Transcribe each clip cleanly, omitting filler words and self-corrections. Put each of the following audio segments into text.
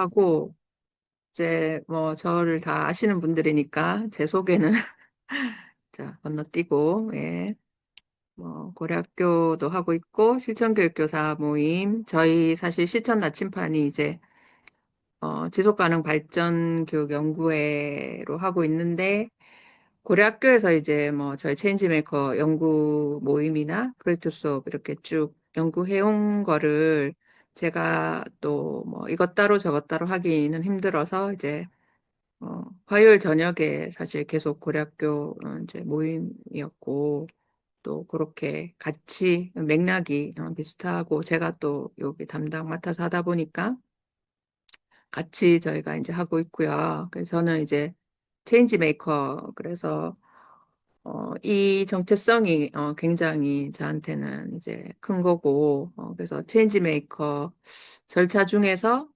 하고 이제 뭐 저를 다 아시는 분들이니까 제 소개는 자 건너뛰고 예. 뭐 고려학교도 하고 있고 실천교육교사 모임 저희 사실 실천 나침판이 이제 지속가능 발전 교육 연구회로 하고 있는데 고려학교에서 이제 뭐 저희 체인지메이커 연구 모임이나 프로젝트 수업 이렇게 쭉 연구해온 거를 제가 또 뭐 이것 따로 저것 따로 하기는 힘들어서 이제 화요일 저녁에 사실 계속 고려학교 이제 모임이었고 또 그렇게 같이 맥락이 비슷하고 제가 또 여기 담당 맡아서 하다 보니까 같이 저희가 이제 하고 있고요. 그래서 저는 이제 체인지 메이커 그래서 이 정체성이 굉장히 저한테는 이제 큰 거고 그래서 체인지 메이커 절차 중에서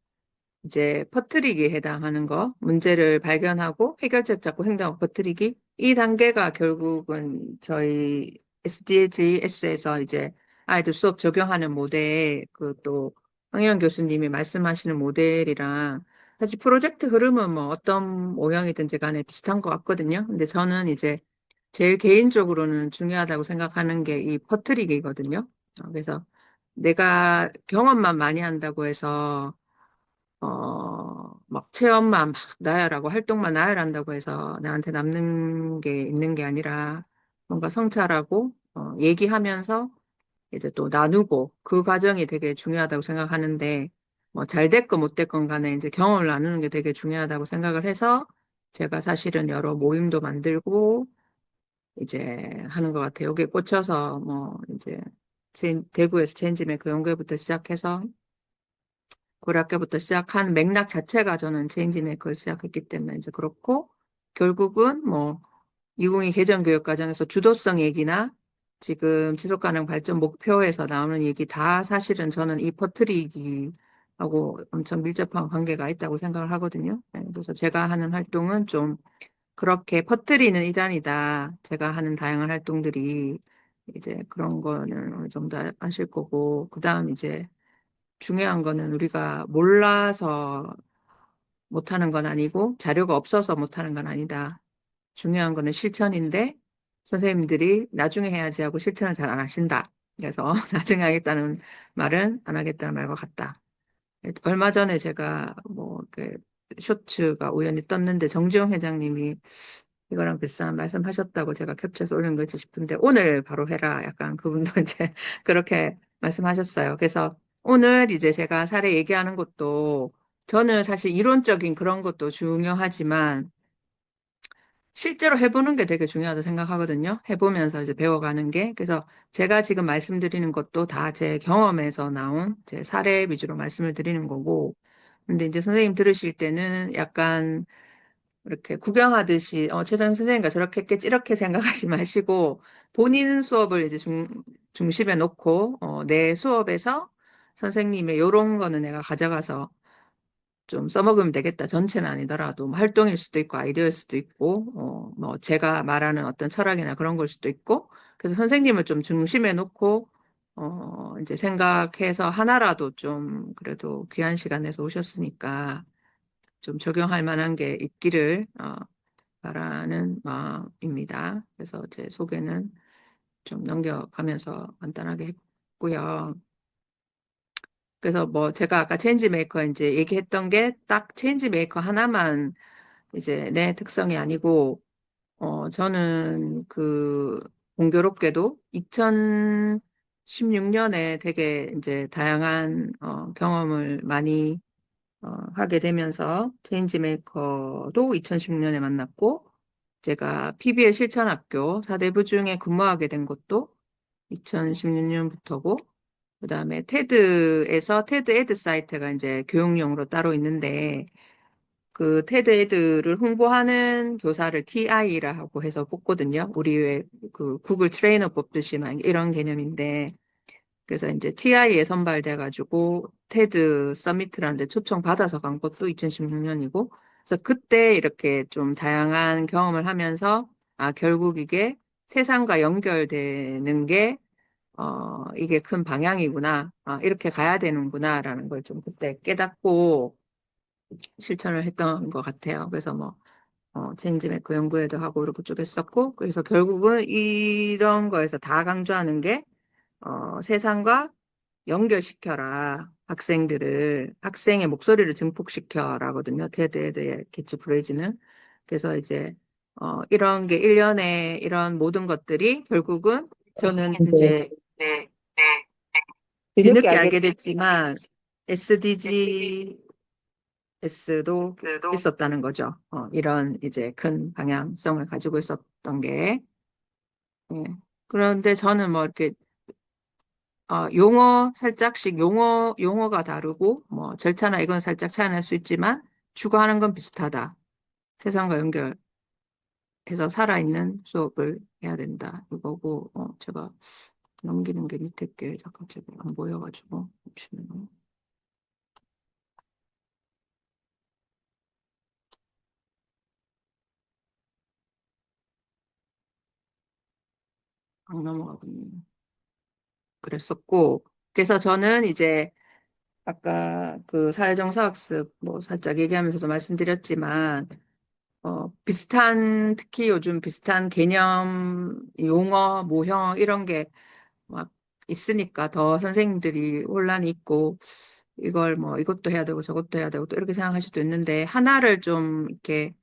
이제 퍼뜨리기에 해당하는 거, 문제를 발견하고 해결책 잡고 행동하고 퍼뜨리기. 이 단계가 결국은 저희 SDGs에서 이제 아이들 수업 적용하는 모델, 그 또 황혜영 교수님이 말씀하시는 모델이랑 사실 프로젝트 흐름은 뭐 어떤 모형이든지 간에 비슷한 것 같거든요. 근데 저는 이제 제일 개인적으로는 중요하다고 생각하는 게 이 퍼뜨리기거든요. 그래서 내가 경험만 많이 한다고 해서 막 체험만 막 나열하고 활동만 나열한다고 해서 나한테 남는 게 있는 게 아니라 뭔가 성찰하고, 얘기하면서 이제 또 나누고 그 과정이 되게 중요하다고 생각하는데, 뭐 잘 됐건 못 됐건 간에 이제 경험을 나누는 게 되게 중요하다고 생각을 해서 제가 사실은 여러 모임도 만들고 이제 하는 것 같아요. 여기에 꽂혀서 뭐 이제 대구에서 체인지메이커 연구회부터 시작해서 고등학교부터 시작한 맥락 자체가 저는 체인지 메이커를 시작했기 때문에 이제 그렇고 결국은 뭐 2022 개정교육 과정에서 주도성 얘기나 지금 지속가능 발전 목표에서 나오는 얘기 다 사실은 저는 이 퍼뜨리기하고 엄청 밀접한 관계가 있다고 생각을 하거든요. 네, 그래서 제가 하는 활동은 좀 그렇게 퍼뜨리는 일환이다. 제가 하는 다양한 활동들이 이제 그런 거는 어느 정도 아실 거고 그다음 이제 중요한 거는 우리가 몰라서 못하는 건 아니고 자료가 없어서 못하는 건 아니다. 중요한 거는 실천인데 선생님들이 나중에 해야지 하고 실천을 잘 안 하신다. 그래서 나중에 하겠다는 말은 안 하겠다는 말과 같다. 얼마 전에 제가 뭐 그 쇼츠가 우연히 떴는데 정지용 회장님이 이거랑 비슷한 말씀하셨다고 제가 캡처해서 올린 거지 싶은데 오늘 바로 해라. 약간 그분도 이제 그렇게 말씀하셨어요. 그래서 오늘 이제 제가 사례 얘기하는 것도 저는 사실 이론적인 그런 것도 중요하지만 실제로 해보는 게 되게 중요하다고 생각하거든요. 해보면서 이제 배워가는 게. 그래서 제가 지금 말씀드리는 것도 다 제 경험에서 나온 제 사례 위주로 말씀을 드리는 거고. 근데 이제 선생님 들으실 때는 약간 이렇게 구경하듯이 최정 선생님과 저렇게 했겠지 이렇게 생각하지 마시고 본인 수업을 이제 중심에 놓고 내 수업에서 선생님의 요런 거는 내가 가져가서 좀 써먹으면 되겠다. 전체는 아니더라도 뭐 활동일 수도 있고 아이디어일 수도 있고 뭐 제가 말하는 어떤 철학이나 그런 걸 수도 있고 그래서 선생님을 좀 중심에 놓고 이제 생각해서 하나라도 좀 그래도 귀한 시간 내서 오셨으니까 좀 적용할 만한 게 있기를 바라는 마음입니다. 그래서 제 소개는 좀 넘겨가면서 간단하게 했고요. 그래서 뭐 제가 아까 체인지 메이커 이제 얘기했던 게 딱 체인지 메이커 하나만 이제 내 특성이 아니고 저는 그 공교롭게도 2016년에 되게 이제 다양한 경험을 많이 하게 되면서 체인지 메이커도 2016년에 만났고 제가 PBL 실천학교 사대부 중에 근무하게 된 것도 2016년부터고 그다음에 테드에서 테드 에드 사이트가 이제 교육용으로 따로 있는데 그 테드 에드를 홍보하는 교사를 TI라 하고 해서 뽑거든요. 우리 왜 그 구글 트레이너 뽑듯이 막 이런 개념인데 그래서 이제 TI에 선발돼가지고 테드 서미트라는 데 초청받아서 간 것도 2016년이고 그래서 그때 이렇게 좀 다양한 경험을 하면서 결국 이게 세상과 연결되는 게 이게 큰 방향이구나. 이렇게 가야 되는구나라는 걸 좀 그때 깨닫고 실천을 했던 것 같아요. 그래서 뭐, 체인지 메이커 연구회도 하고 이렇게 쭉 했었고, 그래서 결국은 이런 거에서 다 강조하는 게, 세상과 연결시켜라. 학생들을, 학생의 목소리를 증폭시켜라거든요. 테드의 캐치프레이즈는. 그래서 이제, 이런 게 일련의 이런 모든 것들이 결국은 저는 이제 이제 뒤늦게 뒤늦게 알게 알게 됐지만 SDGs도 있었다는 거죠. 이런 이제 큰 방향성을 가지고 있었던 게. 예. 그런데 저는 뭐 이렇게 용어 살짝씩 용어가 다르고 뭐 절차나 이건 살짝 차이 날 수 있지만 추구하는 건 비슷하다. 세상과 연결해서 살아있는 수업을 해야 된다. 이거고 제가 넘기는 게 밑에 게 잠깐 지금 안 보여가지고 잠시만요. 안 넘어가군요. 그랬었고 그래서 저는 이제 아까 그 사회정사학습 뭐 살짝 얘기하면서도 말씀드렸지만 비슷한, 특히 요즘 비슷한 개념, 용어, 모형, 이런 게 막 있으니까 더 선생님들이 혼란이 있고, 이걸 뭐 이것도 해야 되고 저것도 해야 되고 또 이렇게 생각할 수도 있는데, 하나를 좀 이렇게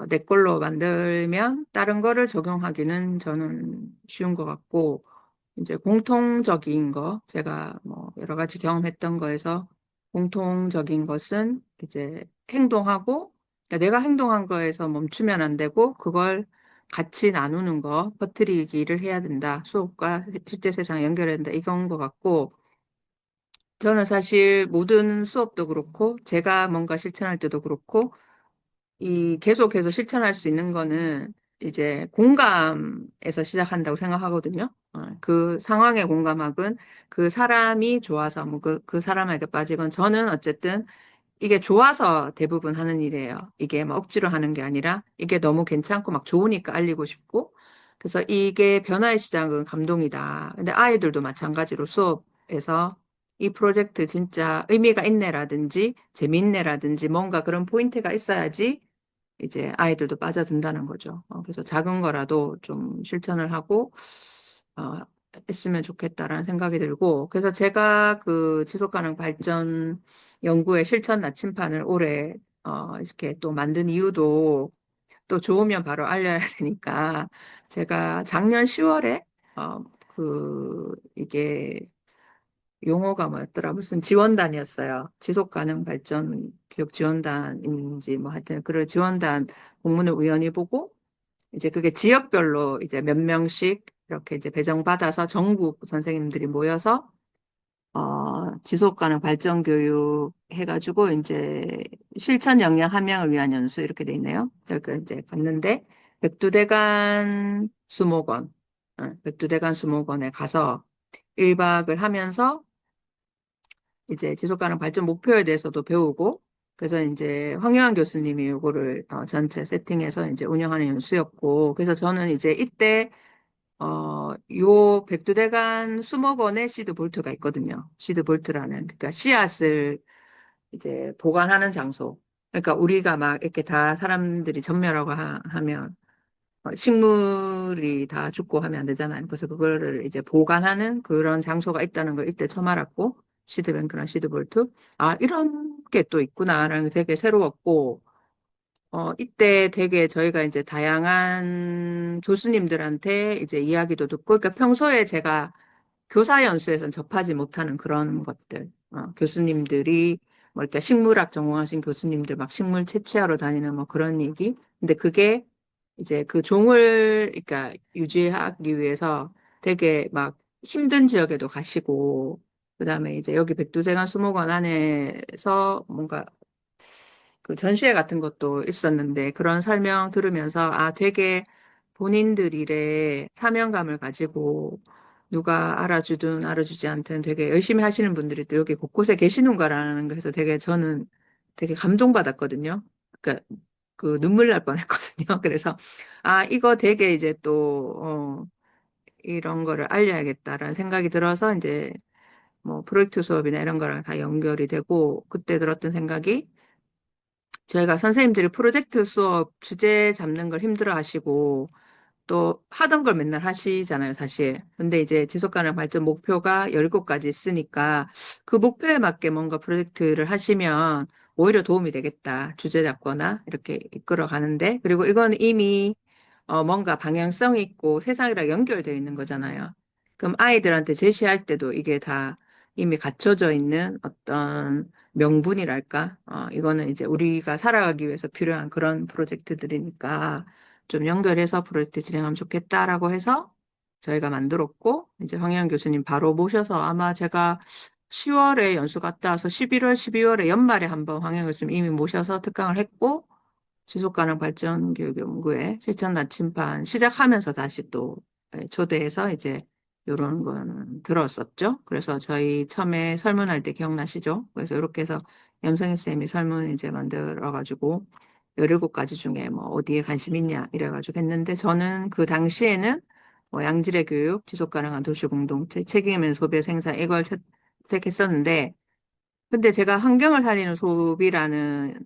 내 걸로 만들면 다른 거를 적용하기는 저는 쉬운 것 같고, 이제 공통적인 거, 제가 뭐 여러 가지 경험했던 거에서 공통적인 것은 이제 행동하고, 그러니까 내가 행동한 거에서 멈추면 안 되고, 그걸 같이 나누는 거, 퍼뜨리기를 해야 된다. 수업과 실제 세상 연결해야 된다. 이건 것 같고, 저는 사실 모든 수업도 그렇고, 제가 뭔가 실천할 때도 그렇고, 이 계속해서 실천할 수 있는 거는 이제 공감에서 시작한다고 생각하거든요. 그 상황에 공감하건 그 사람이 좋아서 뭐 그 사람에게 빠지건 저는 어쨌든 이게 좋아서 대부분 하는 일이에요. 이게 막 억지로 하는 게 아니라 이게 너무 괜찮고 막 좋으니까 알리고 싶고 그래서 이게 변화의 시작은 감동이다. 근데 아이들도 마찬가지로 수업에서 이 프로젝트 진짜 의미가 있네라든지 재밌네라든지 뭔가 그런 포인트가 있어야지 이제 아이들도 빠져든다는 거죠. 그래서 작은 거라도 좀 실천을 하고, 어, 했으면 좋겠다라는 생각이 들고, 그래서 제가 그 지속가능 발전 연구의 실천 나침판을 올해, 이렇게 또 만든 이유도 또 좋으면 바로 알려야 되니까, 제가 작년 10월에, 이게 용어가 뭐였더라? 무슨 지원단이었어요. 지속가능 발전 교육 지원단인지 뭐 하여튼 그런 지원단 공문을 우연히 보고 이제 그게 지역별로 이제 몇 명씩 이렇게 이제 배정받아서 전국 선생님들이 모여서 지속가능 발전 교육 해가지고 이제 실천 역량 함양을 위한 연수 이렇게 돼 있네요. 그러니까 이제 갔는데 백두대간 수목원, 백두대간 수목원에 가서 1박을 하면서 이제 지속 가능 발전 목표에 대해서도 배우고 그래서 이제 황교안 교수님이 요거를 전체 세팅해서 이제 운영하는 연수였고 그래서 저는 이제 이때 요 백두대간 수목원에 시드 볼트가 있거든요. 시드 볼트라는 그러니까 씨앗을 이제 보관하는 장소. 그러니까 우리가 막 이렇게 다 사람들이 전멸하고 하면 식물이 다 죽고 하면 안 되잖아요. 그래서 그거를 이제 보관하는 그런 장소가 있다는 걸 이때 처음 알았고, 시드뱅크랑 시드볼트. 아, 이런 게 또 있구나라는 게 되게 새로웠고, 이때 되게 저희가 이제 다양한 교수님들한테 이제 이야기도 듣고, 그러니까 평소에 제가 교사 연수에선 접하지 못하는 그런 것들. 교수님들이 뭐 이렇게 식물학 전공하신 교수님들 막 식물 채취하러 다니는 뭐 그런 얘기. 근데 그게 이제 그 종을 그러니까 유지하기 위해서 되게 막 힘든 지역에도 가시고 그다음에 이제 여기 백두대간 수목원 안에서 뭔가 그 전시회 같은 것도 있었는데 그런 설명 들으면서 아 되게 본인들 일에 사명감을 가지고 누가 알아주든 알아주지 않든 되게 열심히 하시는 분들이 또 여기 곳곳에 계시는가라는 거에서 되게 저는 되게 감동받았거든요. 그러니까 그 눈물 날 뻔했거든요. 그래서 아 이거 되게 이제 또 이런 거를 알려야겠다라는 생각이 들어서 이제 뭐 프로젝트 수업이나 이런 거랑 다 연결이 되고 그때 들었던 생각이 저희가 선생님들이 프로젝트 수업 주제 잡는 걸 힘들어 하시고 또 하던 걸 맨날 하시잖아요, 사실. 근데 이제 지속가능 발전 목표가 17가지 있으니까 그 목표에 맞게 뭔가 프로젝트를 하시면 오히려 도움이 되겠다. 주제 잡거나 이렇게 이끌어 가는데. 그리고 이건 이미 뭔가 방향성 있고 세상이랑 연결되어 있는 거잖아요. 그럼 아이들한테 제시할 때도 이게 다 이미 갖춰져 있는 어떤 명분이랄까? 이거는 이제 우리가 살아가기 위해서 필요한 그런 프로젝트들이니까 좀 연결해서 프로젝트 진행하면 좋겠다라고 해서 저희가 만들었고, 이제 황혜영 교수님 바로 모셔서 아마 제가 10월에 연수 갔다 와서 11월, 12월에 연말에 한번 황혜영 교수님 이미 모셔서 특강을 했고, 지속가능 발전 교육 연구회 실천 나침반 시작하면서 다시 또 초대해서 이제 이런 거는 들었었죠. 그래서 저희 처음에 설문할 때 기억나시죠? 그래서 이렇게 해서 염성희 쌤이 설문 이제 만들어가지고 17가지 중에 뭐 어디에 관심 있냐 이래가지고 했는데 저는 그 당시에는 뭐 양질의 교육, 지속가능한 도시 공동체, 책임 있는 소비 생산 이걸 채택했었는데 근데 제가 환경을 살리는 소비라는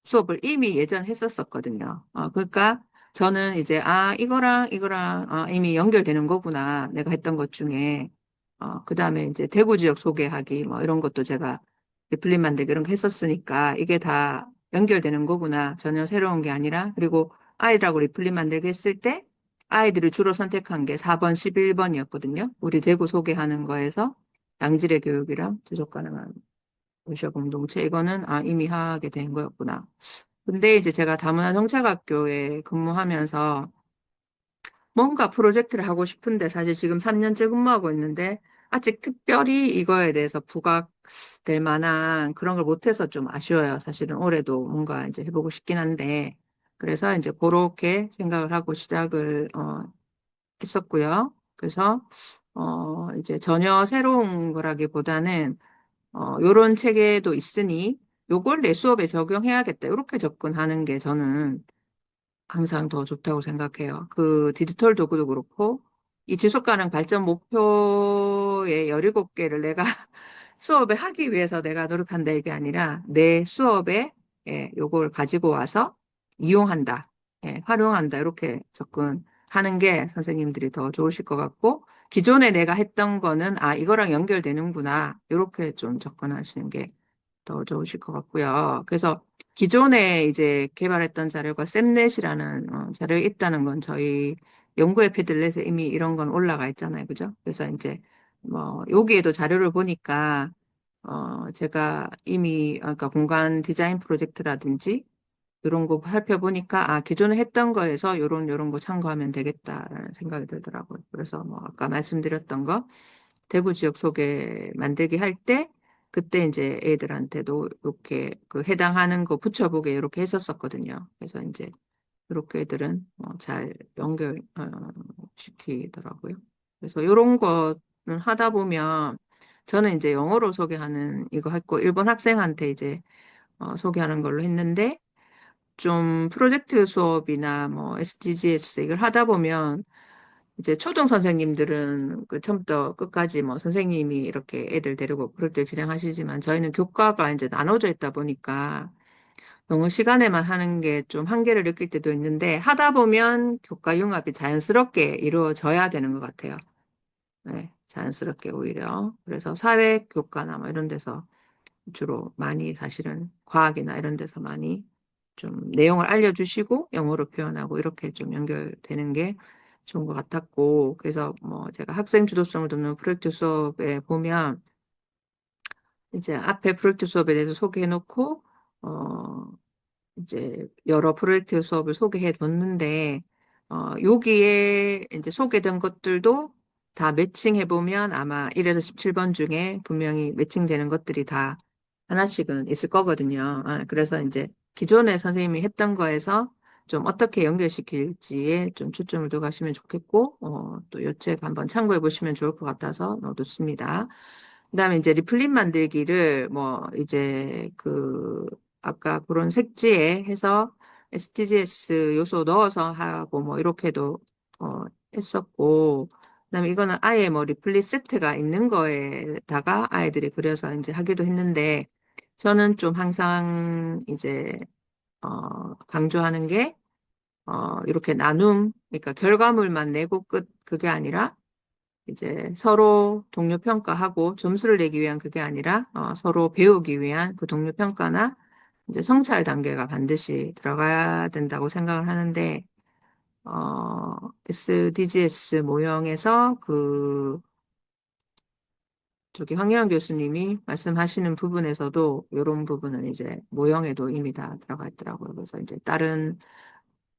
수업을 이미 예전 했었었거든요. 그러니까 저는 이제, 이거랑, 이미 연결되는 거구나. 내가 했던 것 중에. 그 다음에 이제 대구 지역 소개하기, 뭐 이런 것도 제가 리플릿 만들기 이런 거 했었으니까 이게 다 연결되는 거구나. 전혀 새로운 게 아니라. 그리고 아이들하고 리플릿 만들기 했을 때 아이들이 주로 선택한 게 4번, 11번이었거든요. 우리 대구 소개하는 거에서 양질의 교육이랑 지속 가능한 도시어 공동체 이거는 이미 하게 된 거였구나. 근데 이제 제가 다문화 정책학교에 근무하면서 뭔가 프로젝트를 하고 싶은데 사실 지금 3년째 근무하고 있는데 아직 특별히 이거에 대해서 부각될 만한 그런 걸 못해서 좀 아쉬워요. 사실은 올해도 뭔가 이제 해보고 싶긴 한데 그래서 이제 그렇게 생각을 하고 시작을 했었고요. 그래서 이제 전혀 새로운 거라기보다는 요런 체계도 있으니 요걸 내 수업에 적용해야겠다. 이렇게 접근하는 게 저는 항상 더 좋다고 생각해요. 그 디지털 도구도 그렇고 이 지속가능 발전 목표의 17개를 내가 수업에 하기 위해서 내가 노력한다 이게 아니라 내 수업에 요걸 가지고 와서 이용한다. 활용한다. 이렇게 접근하는 게 선생님들이 더 좋으실 것 같고 기존에 내가 했던 거는 이거랑 연결되는구나. 이렇게 좀 접근하시는 게 더 좋으실 것 같고요. 그래서 기존에 이제 개발했던 자료가 샘넷이라는 자료가 있다는 건 저희 연구의 패들렛에 이미 이런 건 올라가 있잖아요. 그죠? 그래서 이제 뭐 여기에도 자료를 보니까 제가 이미 그러니까 공간 디자인 프로젝트라든지 이런 거 살펴보니까 기존에 했던 거에서 요런 거 참고하면 되겠다라는 생각이 들더라고요. 그래서 뭐 아까 말씀드렸던 거 대구 지역 소개 만들기 할 때 그때 이제 애들한테도 이렇게 그 해당하는 거 붙여보게 이렇게 했었었거든요. 그래서 이제 이렇게 애들은 잘 연결 시키더라고요. 그래서 이런 거는 하다 보면 저는 이제 영어로 소개하는 이거 했고 일본 학생한테 이제 소개하는 걸로 했는데 좀 프로젝트 수업이나 뭐 SDGs 이걸 하다 보면 이제 초등 선생님들은 그 처음부터 끝까지 뭐 선생님이 이렇게 애들 데리고 프로젝트를 진행하시지만 저희는 교과가 이제 나눠져 있다 보니까 영어 시간에만 하는 게 좀 한계를 느낄 때도 있는데 하다 보면 교과 융합이 자연스럽게 이루어져야 되는 것 같아요. 네, 자연스럽게 오히려. 그래서 사회 교과나 뭐 이런 데서 주로 많이 사실은 과학이나 이런 데서 많이 좀 내용을 알려주시고 영어로 표현하고 이렇게 좀 연결되는 게 좋은 것 같았고 그래서 뭐 제가 학생 주도성을 돕는 프로젝트 수업에 보면 이제 앞에 프로젝트 수업에 대해서 소개해놓고 이제 여러 프로젝트 수업을 소개해 뒀는데, 여기에 이제 소개된 것들도 다 매칭해 보면 아마 1에서 17번 중에 분명히 매칭되는 것들이 다 하나씩은 있을 거거든요. 그래서 이제 기존에 선생님이 했던 거에서 좀 어떻게 연결시킬지에 좀 초점을 둬 가시면 좋겠고, 또 요 책 한번 참고해 보시면 좋을 것 같아서 넣어뒀습니다. 그다음에 이제 리플릿 만들기를 뭐 이제 그 아까 그런 색지에 해서 SDGs 요소 넣어서 하고 뭐 이렇게도 어 했었고 그다음에 이거는 아예 뭐 리플릿 세트가 있는 거에다가 아이들이 그려서 이제 하기도 했는데 저는 좀 항상 이제 강조하는 게, 이렇게 나눔, 그러니까 결과물만 내고 끝, 그게 아니라, 이제 서로 동료 평가하고 점수를 내기 위한 그게 아니라, 서로 배우기 위한 그 동료 평가나, 이제 성찰 단계가 반드시 들어가야 된다고 생각을 하는데, SDGs 모형에서 저기 황교안 교수님이 말씀하시는 부분에서도 이런 부분은 이제 모형에도 이미 다 들어가 있더라고요. 그래서 이제 다른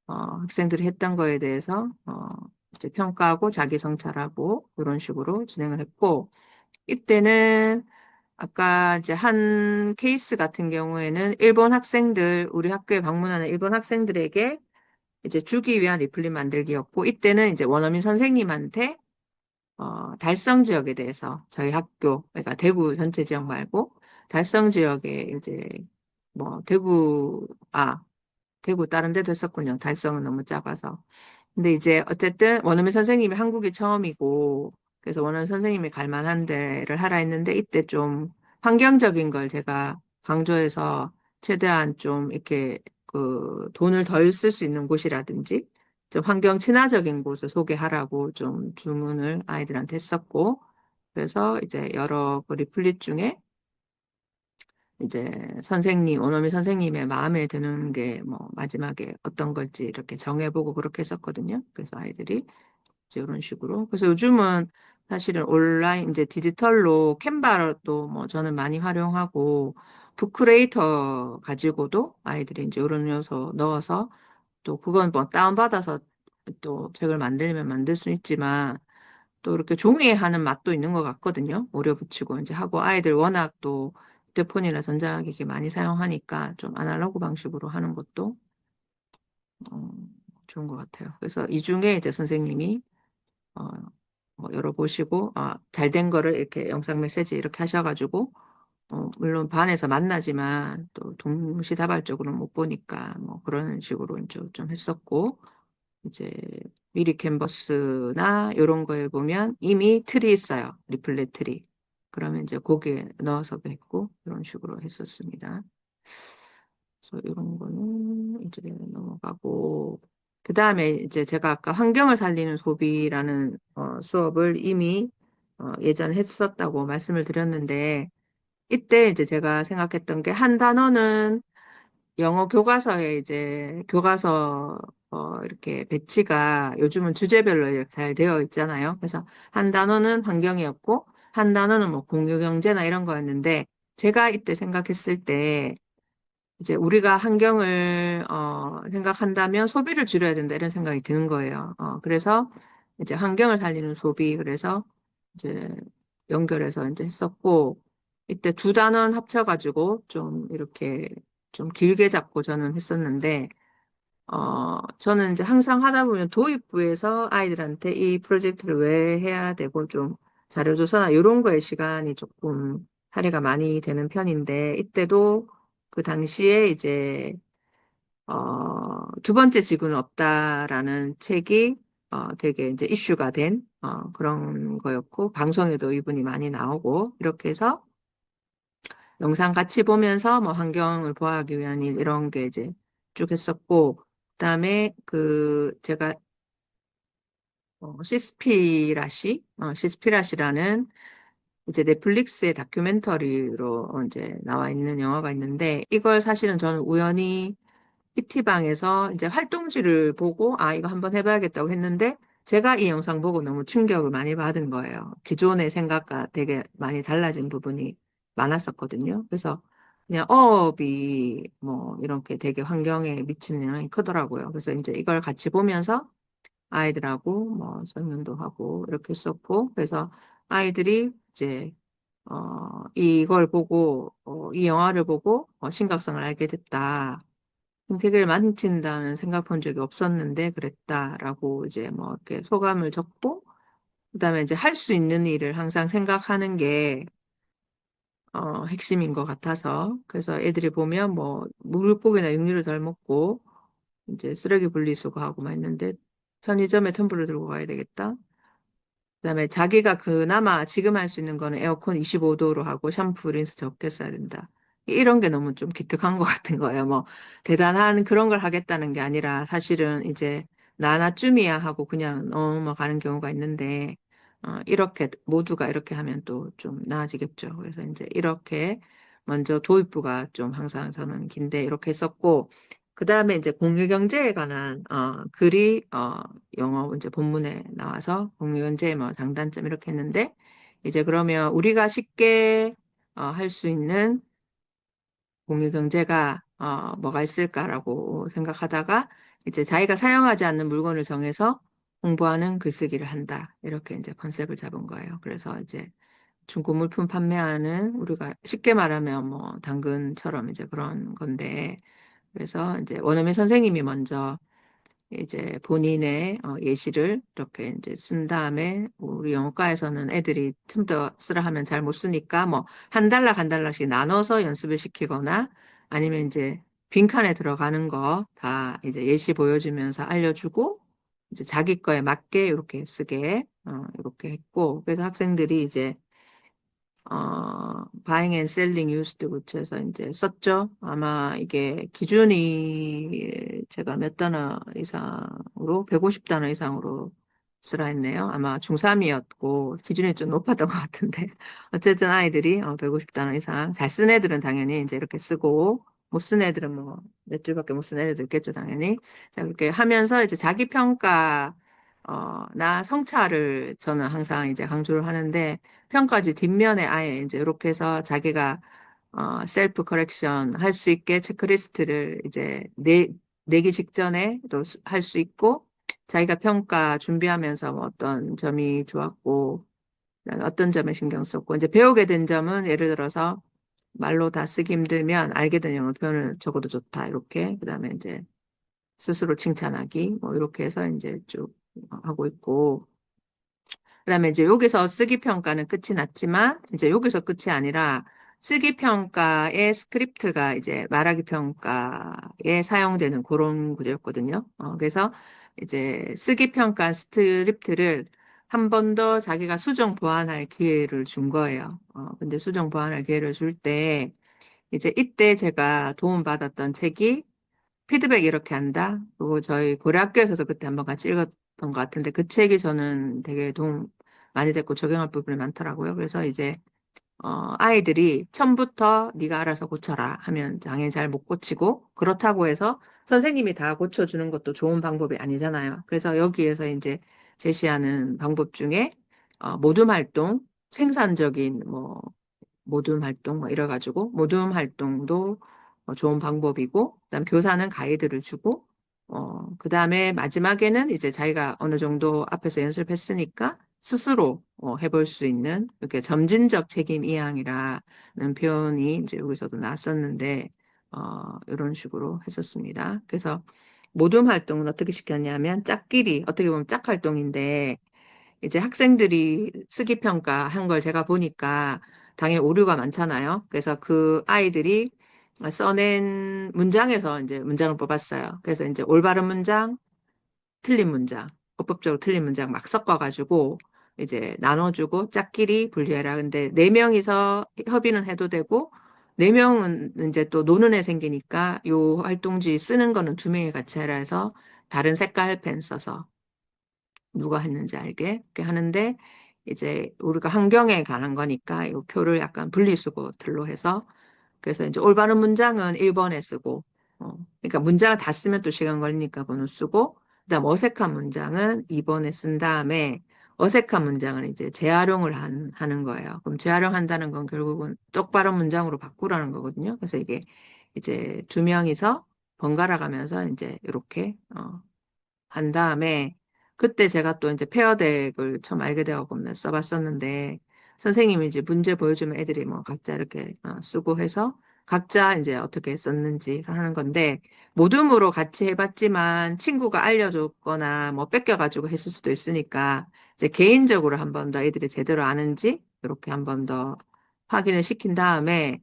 학생들이 했던 거에 대해서 이제 평가하고 자기 성찰하고 이런 식으로 진행을 했고 이때는 아까 이제 한 케이스 같은 경우에는 일본 학생들 우리 학교에 방문하는 일본 학생들에게 이제 주기 위한 리플릿 만들기였고 이때는 이제 원어민 선생님한테 달성 지역에 대해서 저희 학교, 그러니까 대구 전체 지역 말고 달성 지역에 이제 뭐 대구 다른 데도 했었군요. 달성은 너무 작아서. 근데 이제 어쨌든 원어민 선생님이 한국이 처음이고 그래서 원어민 선생님이 갈 만한 데를 하라 했는데 이때 좀 환경적인 걸 제가 강조해서 최대한 좀 이렇게 그 돈을 덜 쓸 수 있는 곳이라든지 좀 환경 친화적인 곳을 소개하라고 좀 주문을 아이들한테 했었고 그래서 이제 여러 그 리플릿 중에 이제 원어민 선생님의 마음에 드는 게 뭐 마지막에 어떤 걸지 이렇게 정해보고 그렇게 했었거든요. 그래서 아이들이 이제 이런 식으로. 그래서 요즘은 사실은 온라인 이제 디지털로 캔바도 뭐 저는 많이 활용하고 북크레이터 가지고도 아이들이 이제 이런 요소 넣어서 또 그건 뭐 다운받아서 또 책을 만들면 만들 수 있지만 또 이렇게 종이에 하는 맛도 있는 것 같거든요. 오려 붙이고 이제 하고 아이들 워낙 또 휴대폰이나 전자기기 많이 사용하니까 좀 아날로그 방식으로 하는 것도 어, 좋은 것 같아요. 그래서 이 중에 이제 선생님이 어, 뭐 열어보시고 잘 된 거를 이렇게 영상 메시지 이렇게 하셔가지고 물론 반에서 만나지만 또 동시다발적으로는 못 보니까 뭐 그런 식으로 이제 좀 했었고 이제 미리 캔버스나 이런 거에 보면 이미 틀이 있어요. 리플렛 틀이. 그러면 이제 거기에 넣어서도 했고 이런 식으로 했었습니다. 그래서 이런 거는 이제 넘어가고 그 다음에 이제 제가 아까 환경을 살리는 소비라는 수업을 이미 예전에 했었다고 말씀을 드렸는데 이때 이제 제가 생각했던 게 한 단어는 영어 교과서에 이제 교과서 이렇게 배치가 요즘은 주제별로 이렇게 잘 되어 있잖아요. 그래서 한 단어는 환경이었고 한 단어는 뭐 공유경제나 이런 거였는데 제가 이때 생각했을 때 이제 우리가 환경을 생각한다면 소비를 줄여야 된다 이런 생각이 드는 거예요. 그래서 이제 환경을 살리는 소비 그래서 이제 연결해서 이제 했었고 이때 두 단원 합쳐가지고 좀 이렇게 좀 길게 잡고 저는 했었는데 저는 이제 항상 하다 보면 도입부에서 아이들한테 이 프로젝트를 왜 해야 되고 좀 자료조사나 이런 거에 시간이 조금 할애가 많이 되는 편인데 이때도 그 당시에 이제 두 번째 지구는 없다라는 책이 되게 이제 이슈가 된 그런 거였고 방송에도 이분이 많이 나오고 이렇게 해서 영상 같이 보면서 뭐 환경을 보호하기 위한 일 이런 게 이제 쭉 했었고 그다음에 그 제가 시스피라시라는 이제 넷플릭스의 다큐멘터리로 이제 나와 있는 영화가 있는데 이걸 사실은 저는 우연히 PT방에서 이제 활동지를 보고 이거 한번 해봐야겠다고 했는데 제가 이 영상 보고 너무 충격을 많이 받은 거예요. 기존의 생각과 되게 많이 달라진 부분이 많았었거든요. 그래서 그냥 어업이 뭐 이렇게 되게 환경에 미치는 영향이 크더라고요. 그래서 이제 이걸 같이 보면서 아이들하고 뭐 설명도 하고 이렇게 했었고 그래서 아이들이 이제 이걸 보고 이 영화를 보고 심각성을 알게 됐다. 생태계를 만진다는 생각 본 적이 없었는데 그랬다라고 이제 뭐 이렇게 소감을 적고 그다음에 이제 할 수 있는 일을 항상 생각하는 게 핵심인 것 같아서 그래서 애들이 보면 뭐 물고기나 육류를 덜 먹고 이제 쓰레기 분리수거하고 막 했는데 편의점에 텀블러 들고 가야 되겠다. 그다음에 자기가 그나마 지금 할 수 있는 거는 에어컨 25도로 하고 샴푸, 린스 적게 써야 된다. 이런 게 너무 좀 기특한 것 같은 거예요. 뭐 대단한 그런 걸 하겠다는 게 아니라 사실은 이제 나나 쯤이야 하고 그냥 넘어가는 경우가 있는데 이렇게 모두가 이렇게 하면 또 좀 나아지겠죠. 그래서 이제 이렇게 먼저 도입부가 좀 항상 저는 긴데 이렇게 했었고 그 다음에 이제 공유경제에 관한 글이 영어 이제 본문에 나와서 공유경제의 뭐 장단점 이렇게 했는데 이제 그러면 우리가 쉽게 할 수 있는 공유 경제가 뭐가 있을까라고 생각하다가 이제 자기가 사용하지 않는 물건을 정해서 홍보하는 글쓰기를 한다. 이렇게 이제 컨셉을 잡은 거예요. 그래서 이제 중고 물품 판매하는 우리가 쉽게 말하면 뭐 당근처럼 이제 그런 건데 그래서 이제 원어민 선생님이 먼저 이제 본인의 예시를 이렇게 이제 쓴 다음에 우리 영어과에서는 애들이 좀 더 쓰라 하면 잘 못 쓰니까 뭐 한 달락 한 달락씩 나눠서 연습을 시키거나 아니면 이제 빈칸에 들어가는 거 다 이제 예시 보여주면서 알려주고 이제 자기 거에 맞게 이렇게 쓰게 이렇게 했고 그래서 학생들이 이제 buying and selling used 고쳐서 이제 썼죠. 아마 이게 기준이 제가 몇 단어 이상으로, 150단어 이상으로 쓰라 했네요. 아마 중3이었고, 기준이 좀 높았던 것 같은데. 어쨌든 아이들이 150단어 이상. 잘 쓴 애들은 당연히 이제 이렇게 쓰고, 못 쓴 애들은 뭐 몇 줄밖에 못 쓴 애들도 있겠죠, 당연히. 자, 그렇게 하면서 이제 자기 평가, 나 성찰을 저는 항상 이제 강조를 하는데, 평가지 뒷면에 아예 이제 이렇게 해서 자기가 셀프 커렉션 할 수 있게 체크리스트를 이제 내기 직전에 또 할 수 있고 자기가 평가 준비하면서 뭐 어떤 점이 좋았고 그다음에 어떤 점에 신경 썼고 이제 배우게 된 점은 예를 들어서 말로 다 쓰기 힘들면 알게 된 영어 표현을 적어도 좋다 이렇게 그다음에 이제 스스로 칭찬하기 뭐 이렇게 해서 이제 쭉 하고 있고 그다음에 이제 여기서 쓰기 평가는 끝이 났지만 이제 여기서 끝이 아니라 쓰기 평가의 스크립트가 이제 말하기 평가에 사용되는 그런 구조였거든요. 그래서 이제 쓰기 평가 스크립트를 한 번 더 자기가 수정 보완할 기회를 준 거예요. 근데 수정 보완할 기회를 줄 때 이제 이때 제가 도움받았던 책이 피드백 이렇게 한다. 그거 저희 고려학교에서도 그때 한번 같이 읽었던 것 같은데 그 책이 저는 되게 도움 많이 됐고 적용할 부분이 많더라고요. 그래서 이제 아이들이 처음부터 네가 알아서 고쳐라 하면 당연히 잘 못 고치고 그렇다고 해서 선생님이 다 고쳐주는 것도 좋은 방법이 아니잖아요. 그래서 여기에서 이제 제시하는 방법 중에 모둠 활동, 생산적인 뭐 모둠 활동 뭐 이래가지고 모둠 활동도 좋은 방법이고 그다음 교사는 가이드를 주고 그다음에 마지막에는 이제 자기가 어느 정도 앞에서 연습했으니까 스스로 해볼 수 있는 이렇게 점진적 책임 이양이라는 표현이 이제 여기서도 나왔었는데 이런 식으로 했었습니다. 그래서 모둠 활동은 어떻게 시켰냐면 짝끼리 어떻게 보면 짝 활동인데 이제 학생들이 쓰기 평가 한 걸 제가 보니까 당연히 오류가 많잖아요. 그래서 그 아이들이 써낸 문장에서 이제 문장을 뽑았어요. 그래서 이제 올바른 문장, 틀린 문장, 어법적으로 틀린 문장 막 섞어가지고 이제 나눠주고 짝끼리 분류해라. 근데 네 명이서 협의는 해도 되고 네 명은 이제 또 노는 애 생기니까 요 활동지 쓰는 거는 두 명이 같이 해라 해서 다른 색깔 펜 써서 누가 했는지 알게 그렇게 하는데 이제 우리가 환경에 관한 거니까 이 표를 약간 분리수거틀로 해서 그래서 이제 올바른 문장은 1번에 쓰고 그러니까 문장을 다 쓰면 또 시간 걸리니까 번호 쓰고 그다음 어색한 문장은 2번에 쓴 다음에 어색한 문장은 이제 재활용을 하는 거예요. 그럼 재활용한다는 건 결국은 똑바른 문장으로 바꾸라는 거거든요. 그래서 이게 이제 두 명이서 번갈아 가면서 이제 이렇게 한 다음에 그때 제가 또 이제 페어덱을 처음 알게 되어서 써봤었는데 선생님이 이제 문제 보여주면 애들이 뭐 각자 이렇게 쓰고 해서 각자 이제 어떻게 썼는지 하는 건데 모둠으로 같이 해봤지만 친구가 알려줬거나 뭐 뺏겨가지고 했을 수도 있으니까 이제 개인적으로 한 번 더 애들이 제대로 아는지 이렇게 한 번 더 확인을 시킨 다음에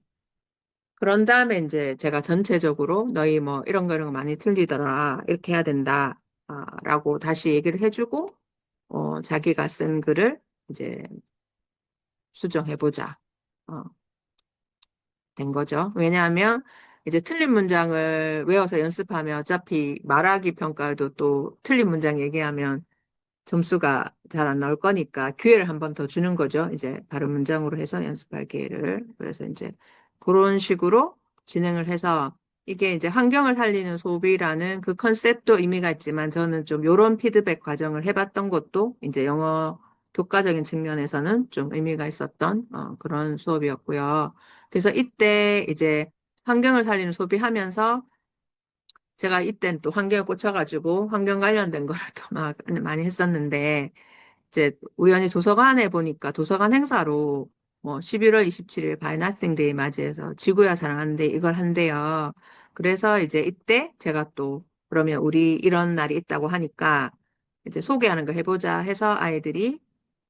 그런 다음에 이제 제가 전체적으로 너희 뭐 이런 거 많이 틀리더라. 이렇게 해야 된다. 라고 다시 얘기를 해주고, 자기가 쓴 글을 이제 수정해보자. 어, 된 거죠. 왜냐하면 이제 틀린 문장을 외워서 연습하면 어차피 말하기 평가에도 또 틀린 문장 얘기하면 점수가 잘 안 나올 거니까 기회를 한 번 더 주는 거죠. 이제 바른 문장으로 해서 연습할 기회를. 그래서 이제 그런 식으로 진행을 해서 이게 이제 환경을 살리는 소비라는 그 컨셉도 의미가 있지만 저는 좀 요런 피드백 과정을 해봤던 것도 이제 영어 교과적인 측면에서는 좀 의미가 있었던 그런 수업이었고요. 그래서 이때 이제 환경을 살리는 소비하면서 제가 이때는 또 환경에 꽂혀가지고 환경 관련된 거를 또 막 많이 했었는데 이제 우연히 도서관에 보니까 도서관 행사로 뭐 11월 27일 바이 나싱 데이 맞이해서 지구야 사랑하는데 이걸 한대요. 그래서 이제 이때 제가 또 그러면 우리 이런 날이 있다고 하니까 이제 소개하는 거 해보자 해서 아이들이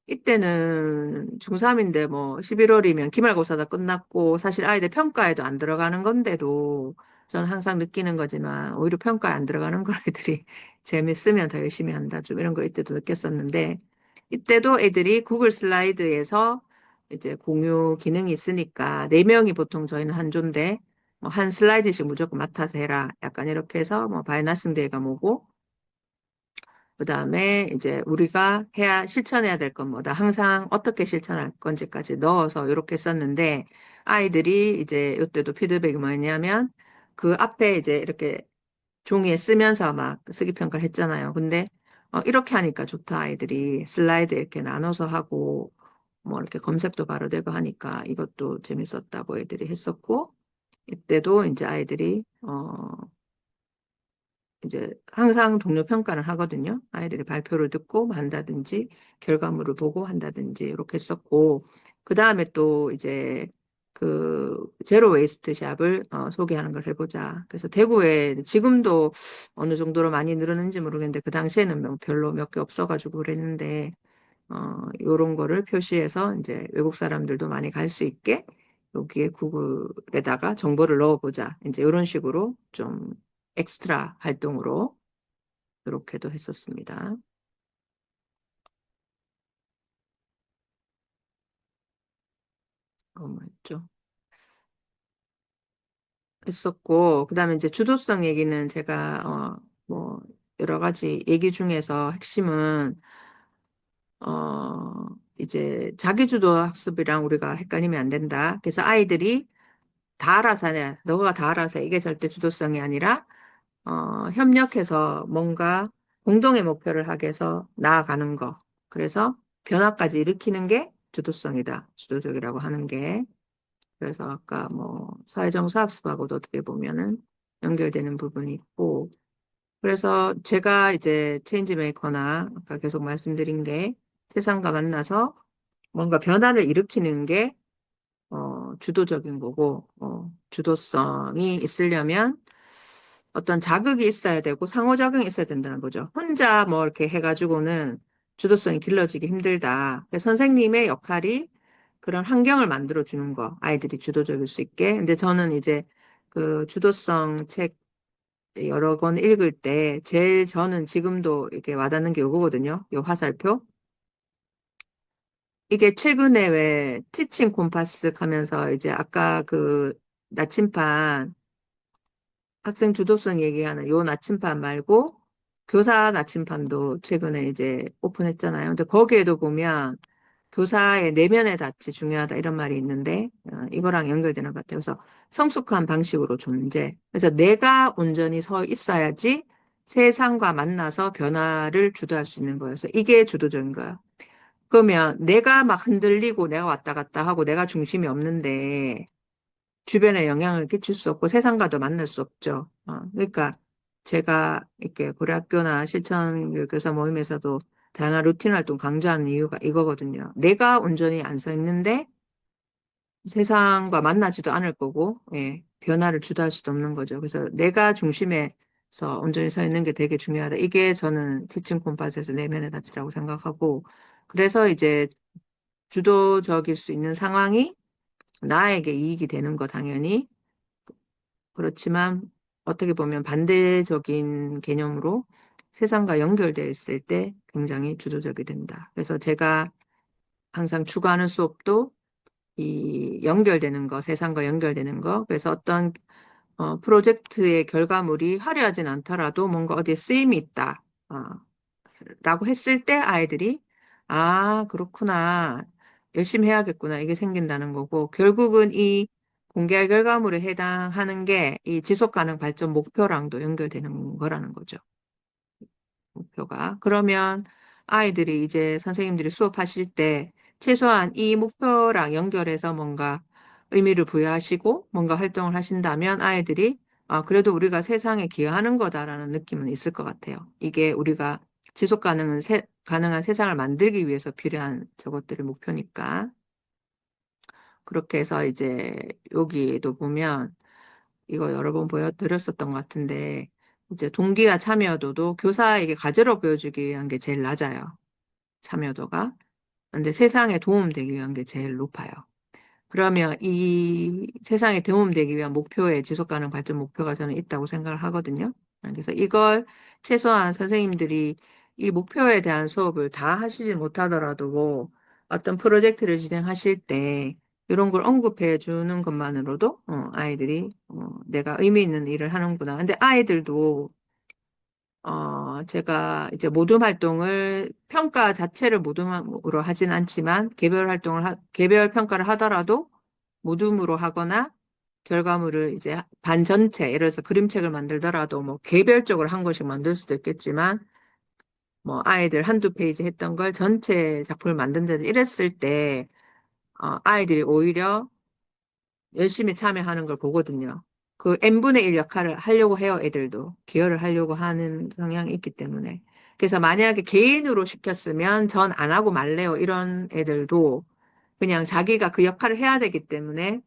이때는 중3인데 뭐 11월이면 기말고사도 끝났고 사실 아이들 평가에도 안 들어가는 건데도 저는 항상 느끼는 거지만 오히려 평가에 안 들어가는 걸 애들이 재밌으면 더 열심히 한다. 좀 이런 걸 이때도 느꼈었는데 이때도 애들이 구글 슬라이드에서 이제 공유 기능이 있으니까 네명이 보통 저희는 한 조인데 뭐 한 슬라이드씩 무조건 맡아서 해라. 약간 이렇게 해서 뭐 바이너스 데이가 뭐고 그다음에 이제 우리가 해야 실천해야 될 건 뭐다. 항상 어떻게 실천할 건지까지 넣어서 이렇게 썼는데 아이들이 이제 이때도 피드백이 뭐였냐면 그 앞에 이제 이렇게 종이에 쓰면서 막 쓰기 평가를 했잖아요. 근데 이렇게 하니까 좋다. 아이들이 슬라이드 이렇게 나눠서 하고 뭐 이렇게 검색도 바로 되고 하니까 이것도 재밌었다고 애들이 했었고 이때도 이제 아이들이 이제 항상 동료 평가를 하거든요. 아이들이 발표를 듣고 뭐 한다든지 결과물을 보고 한다든지 이렇게 했었고 그 다음에 또 이제 그 제로 웨이스트 샵을 소개하는 걸 해보자. 그래서 대구에 지금도 어느 정도로 많이 늘었는지 모르겠는데 그 당시에는 뭐 별로 몇 개 없어가지고 그랬는데 요런 거를 표시해서 이제 외국 사람들도 많이 갈 수 있게 여기에 구글에다가 정보를 넣어보자. 이제 이런 식으로 좀 엑스트라 활동으로 이렇게도 했었습니다. 그거 뭐였죠? 했었고, 그 다음에 이제 주도성 얘기는 제가, 뭐, 여러 가지 얘기 중에서 핵심은, 이제 자기주도 학습이랑 우리가 헷갈리면 안 된다. 그래서 아이들이 다 알아서 하냐, 너가 다 알아서 해. 이게 절대 주도성이 아니라, 협력해서 뭔가 공동의 목표를 하게 해서 나아가는 거. 그래서 변화까지 일으키는 게 주도성이다. 주도적이라고 하는 게. 그래서 아까 뭐 사회정서 학습하고도 어떻게 보면은 연결되는 부분이 있고. 그래서 제가 이제 체인지 메이커나 아까 계속 말씀드린 게 세상과 만나서 뭔가 변화를 일으키는 게 주도적인 거고, 주도성이 있으려면 어떤 자극이 있어야 되고 상호작용이 있어야 된다는 거죠. 혼자 뭐 이렇게 해가지고는 주도성이 길러지기 힘들다. 그래서 선생님의 역할이 그런 환경을 만들어 주는 거, 아이들이 주도적일 수 있게. 근데 저는 이제 그 주도성 책 여러 권 읽을 때 제일 저는 지금도 이렇게 와닿는 게 요거거든요. 요 화살표. 이게 최근에 왜 티칭 콤파스 하면서 이제 아까 그 나침반 학생 주도성 얘기하는 요 나침반 말고 교사 나침반도 최근에 이제 오픈했잖아요. 근데 거기에도 보면 교사의 내면의 가치 중요하다 이런 말이 있는데 이거랑 연결되는 것 같아요. 그래서 성숙한 방식으로 존재. 그래서 내가 온전히 서 있어야지 세상과 만나서 변화를 주도할 수 있는 거여서 이게 주도적인 거예요. 그러면 내가 막 흔들리고 내가 왔다 갔다 하고 내가 중심이 없는데 주변에 영향을 끼칠 수 없고 세상과도 만날 수 없죠. 그러니까 제가 이렇게 고려학교나 실천교사 모임에서도 다양한 루틴 활동 강조하는 이유가 이거거든요. 내가 온전히 안 서 있는데 세상과 만나지도 않을 거고, 예, 변화를 주도할 수도 없는 거죠. 그래서 내가 중심에서 온전히 서 있는 게 되게 중요하다. 이게 저는 티칭 콤파스에서 내면의 가치라고 생각하고, 그래서 이제 주도적일 수 있는 상황이 나에게 이익이 되는 거 당연히 그렇지만 어떻게 보면 반대적인 개념으로 세상과 연결되어 있을 때 굉장히 주도적이 된다. 그래서 제가 항상 추구하는 수업도 이 연결되는 거, 세상과 연결되는 거. 그래서 어떤 프로젝트의 결과물이 화려하진 않더라도 뭔가 어디에 쓰임이 있다. 라고 했을 때 아이들이 아, 그렇구나. 열심히 해야겠구나. 이게 생긴다는 거고 결국은 이 공개할 결과물에 해당하는 게 이 지속 가능 발전 목표랑도 연결되는 거라는 거죠. 목표가. 그러면 아이들이 이제 선생님들이 수업하실 때 최소한 이 목표랑 연결해서 뭔가 의미를 부여하시고 뭔가 활동을 하신다면 아이들이 아, 그래도 우리가 세상에 기여하는 거다라는 느낌은 있을 것 같아요. 이게 우리가 지속 가능한 세상을 만들기 위해서 필요한 저것들의 목표니까. 그렇게 해서 이제 여기도 보면 이거 여러 번 보여드렸었던 것 같은데, 이제 동기와 참여도도 교사에게 가제로 보여주기 위한 게 제일 낮아요. 참여도가. 근데 세상에 도움되기 위한 게 제일 높아요. 그러면 이 세상에 도움되기 위한 목표에 지속가능 발전 목표가 저는 있다고 생각을 하거든요. 그래서 이걸 최소한 선생님들이 이 목표에 대한 수업을 다 하시지 못하더라도 뭐 어떤 프로젝트를 진행하실 때 이런 걸 언급해 주는 것만으로도 아이들이 내가 의미 있는 일을 하는구나. 근데 아이들도 제가 이제 모둠 활동을 평가 자체를 모둠으로 하진 않지만 개별 평가를 하더라도 모둠으로 하거나 결과물을 이제 반 전체, 예를 들어서 그림책을 만들더라도 뭐 개별적으로 한 권씩 만들 수도 있겠지만 뭐 아이들 한두 페이지 했던 걸 전체 작품을 만든다 이랬을 때 아이들이 오히려 열심히 참여하는 걸 보거든요. 그 n분의 1 역할을 하려고 해요, 애들도. 기여를 하려고 하는 성향이 있기 때문에. 그래서 만약에 개인으로 시켰으면 전 안 하고 말래요. 이런 애들도 그냥 자기가 그 역할을 해야 되기 때문에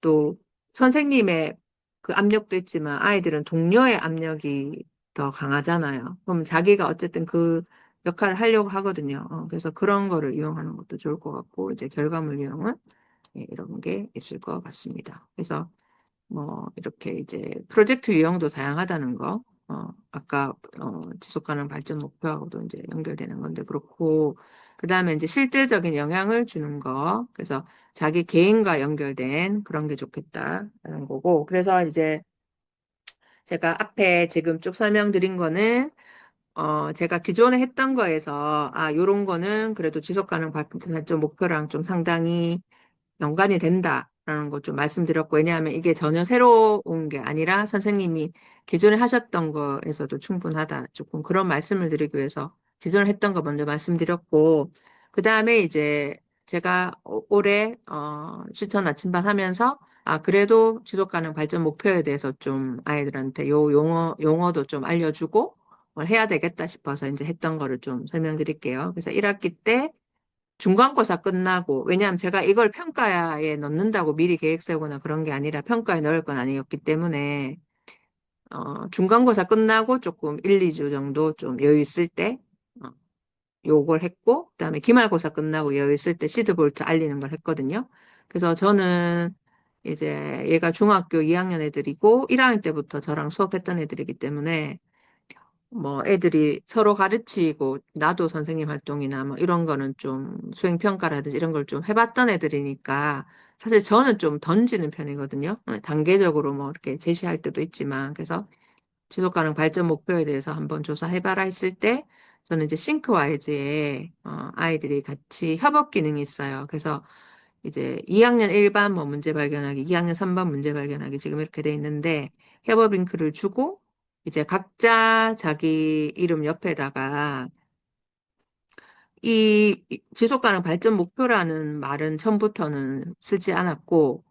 또 선생님의 그 압력도 있지만 아이들은 동료의 압력이 더 강하잖아요. 그럼 자기가 어쨌든 그 역할을 하려고 하거든요. 그래서 그런 거를 이용하는 것도 좋을 것 같고, 이제 결과물 이용은 이런 게 있을 것 같습니다. 그래서 뭐 이렇게 이제 프로젝트 유형도 다양하다는 거, 아까 지속 가능 발전 목표하고도 이제 연결되는 건데 그렇고, 그 다음에 이제 실질적인 영향을 주는 거, 그래서 자기 개인과 연결된 그런 게 좋겠다라는 거고, 그래서 이제 제가 앞에 지금 쭉 설명드린 거는 제가 기존에 했던 거에서 요런 거는 그래도 지속 가능 발전 목표랑 좀 상당히 연관이 된다라는 거 좀 말씀드렸고, 왜냐하면 이게 전혀 새로운 게 아니라 선생님이 기존에 하셨던 거에서도 충분하다. 조금 그런 말씀을 드리기 위해서 기존에 했던 거 먼저 말씀드렸고, 그 다음에 이제 제가 올해 실천 나침반 하면서 그래도 지속 가능 발전 목표에 대해서 좀 아이들한테 요 용어도 좀 알려주고 뭘 해야 되겠다 싶어서 이제 했던 거를 좀 설명드릴게요. 그래서 1학기 때 중간고사 끝나고, 왜냐하면 제가 이걸 평가에 넣는다고 미리 계획 세우거나 그런 게 아니라 평가에 넣을 건 아니었기 때문에, 중간고사 끝나고 조금 1, 2주 정도 좀 여유 있을 때, 요걸 했고, 그다음에 기말고사 끝나고 여유 있을 때 시드볼트 알리는 걸 했거든요. 그래서 저는 이제 얘가 중학교 2학년 애들이고, 1학년 때부터 저랑 수업했던 애들이기 때문에, 뭐 애들이 서로 가르치고 나도 선생님 활동이나 뭐 이런 거는 좀 수행 평가라든지 이런 걸 좀 해봤던 애들이니까 사실 저는 좀 던지는 편이거든요. 단계적으로 뭐 이렇게 제시할 때도 있지만 그래서 지속 가능 발전 목표에 대해서 한번 조사해봐라 했을 때 저는 이제 싱크와이즈에 아이들이 같이 협업 기능이 있어요. 그래서 이제 2학년 1반 뭐 문제 발견하기, 2학년 3반 문제 발견하기 지금 이렇게 돼 있는데 협업 링크를 주고 이제 각자 자기 이름 옆에다가 이 지속 가능 발전 목표라는 말은 처음부터는 쓰지 않았고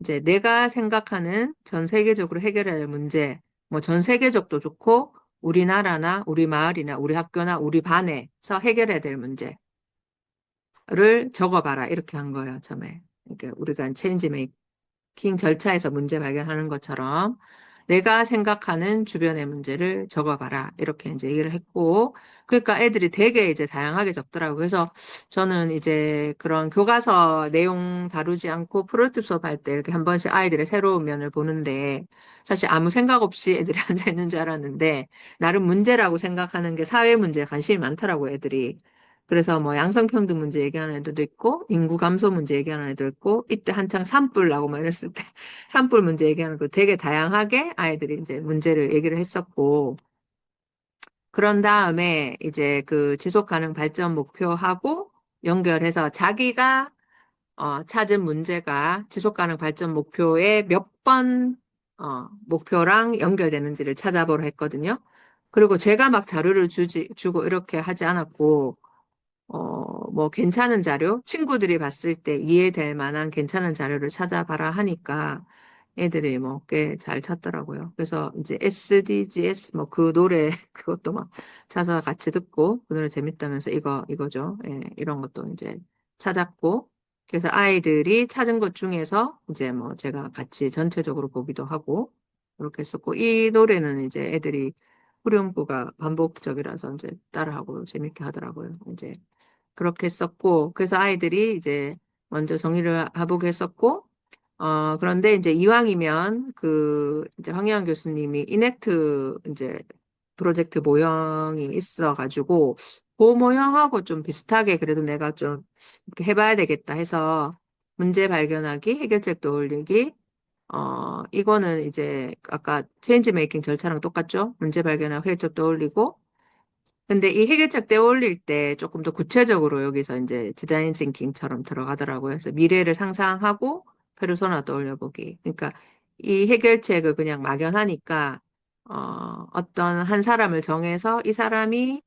이제 내가 생각하는 전 세계적으로 해결해야 할 문제, 뭐 전 세계적도 좋고 우리나라나 우리 마을이나 우리 학교나 우리 반에서 해결해야 될 문제를 적어봐라 이렇게 한 거예요, 처음에. 그러니까 우리가 체인지 킹 절차에서 문제 발견하는 것처럼 내가 생각하는 주변의 문제를 적어봐라. 이렇게 이제 얘기를 했고, 그러니까 애들이 되게 이제 다양하게 적더라고요. 그래서 저는 이제 그런 교과서 내용 다루지 않고 프로젝트 수업할 때 이렇게 한 번씩 아이들의 새로운 면을 보는데, 사실 아무 생각 없이 애들이 앉아 있는 줄 알았는데, 나름 문제라고 생각하는 게 사회 문제에 관심이 많더라고요, 애들이. 그래서 뭐 양성평등 문제 얘기하는 애들도 있고, 인구 감소 문제 얘기하는 애도 있고, 이때 한창 산불 나고 막 이랬을 때, 산불 문제 얘기하는 거 되게 다양하게 아이들이 이제 문제를 얘기를 했었고, 그런 다음에 이제 그 지속 가능 발전 목표하고 연결해서 자기가 찾은 문제가 지속 가능 발전 목표에 몇 번, 목표랑 연결되는지를 찾아보려 했거든요. 그리고 제가 막 자료를 주고 이렇게 하지 않았고, 뭐 괜찮은 자료, 친구들이 봤을 때 이해될 만한 괜찮은 자료를 찾아봐라 하니까 애들이 뭐 꽤 잘 찾더라고요. 그래서 이제 SDGs 뭐 그 노래 그것도 막 찾아서 같이 듣고 그 노래 재밌다면서 이거죠. 예, 이런 것도 이제 찾았고 그래서 아이들이 찾은 것 중에서 이제 뭐 제가 같이 전체적으로 보기도 하고 그렇게 했었고 이 노래는 이제 애들이 후렴구가 반복적이라서 이제 따라하고 재밌게 하더라고요. 이제 그렇게 했었고, 그래서 아이들이 이제 먼저 정리를 해보게 했었고, 그런데 이제 이왕이면 이제 황영환 교수님이 이넥트 이제 프로젝트 모형이 있어가지고, 그 모형하고 좀 비슷하게 그래도 내가 좀 이렇게 해봐야 되겠다 해서 문제 발견하기, 해결책 떠올리기, 이거는 이제 아까 체인지 메이킹 절차랑 똑같죠? 문제 발견하고 해결책 떠올리고, 근데 이 해결책 떠올릴 때 조금 더 구체적으로 여기서 이제 디자인 싱킹처럼 들어가더라고요. 그래서 미래를 상상하고 페르소나 떠올려보기. 그러니까 이 해결책을 그냥 막연하니까 어떤 한 사람을 정해서 이 사람이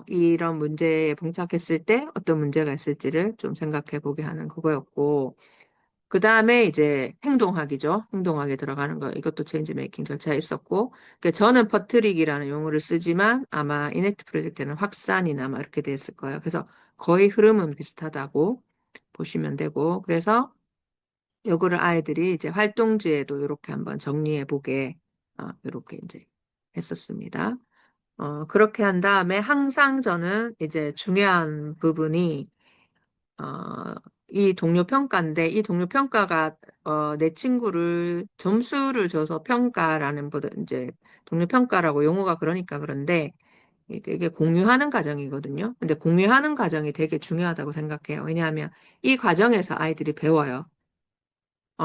이런 문제에 봉착했을 때 어떤 문제가 있을지를 좀 생각해 보게 하는 그거였고 그 다음에 이제 행동학이죠. 행동학에 들어가는 거. 이것도 체인지 메이킹 절차에 있었고. 그러니까 저는 퍼트리기라는 용어를 쓰지만 아마 이넥트 프로젝트는 확산이나 막 이렇게 돼 있을 거예요. 그래서 거의 흐름은 비슷하다고 보시면 되고. 그래서 요거를 아이들이 이제 활동지에도 이렇게 한번 정리해 보게, 이렇게 이제 했었습니다. 그렇게 한 다음에 항상 저는 이제 중요한 부분이 이 동료 평가인데 이 동료 평가가 내 친구를 점수를 줘서 평가라는 보다 이제 동료 평가라고 용어가 그러니까 그런데 이게 공유하는 과정이거든요. 근데 공유하는 과정이 되게 중요하다고 생각해요. 왜냐하면 이 과정에서 아이들이 배워요.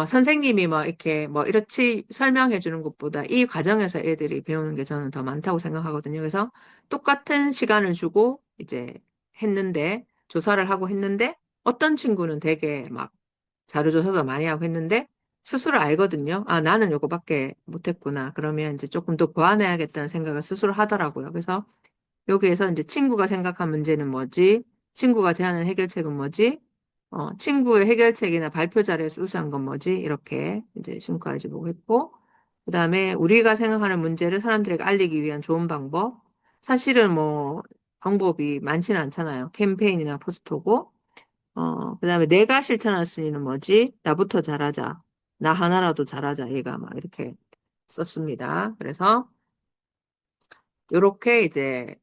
선생님이 뭐 이렇게 뭐 이렇지 설명해 주는 것보다 이 과정에서 애들이 배우는 게 저는 더 많다고 생각하거든요. 그래서 똑같은 시간을 주고 이제 했는데 조사를 하고 했는데 어떤 친구는 되게 막 자료 조사도 많이 하고 했는데 스스로 알거든요. 아, 나는 요거밖에 못했구나. 그러면 이제 조금 더 보완해야겠다는 생각을 스스로 하더라고요. 그래서 여기에서 이제 친구가 생각한 문제는 뭐지? 친구가 제안한 해결책은 뭐지? 친구의 해결책이나 발표 자료에서 우수한 건 뭐지? 이렇게 이제 지금까지 보고 했고, 그 다음에 우리가 생각하는 문제를 사람들에게 알리기 위한 좋은 방법. 사실은 뭐 방법이 많지는 않잖아요. 캠페인이나 포스터고. 그 다음에 내가 실천할 수 있는 뭐지? 나부터 잘하자. 나 하나라도 잘하자. 얘가 막 이렇게 썼습니다. 그래서 이렇게 이제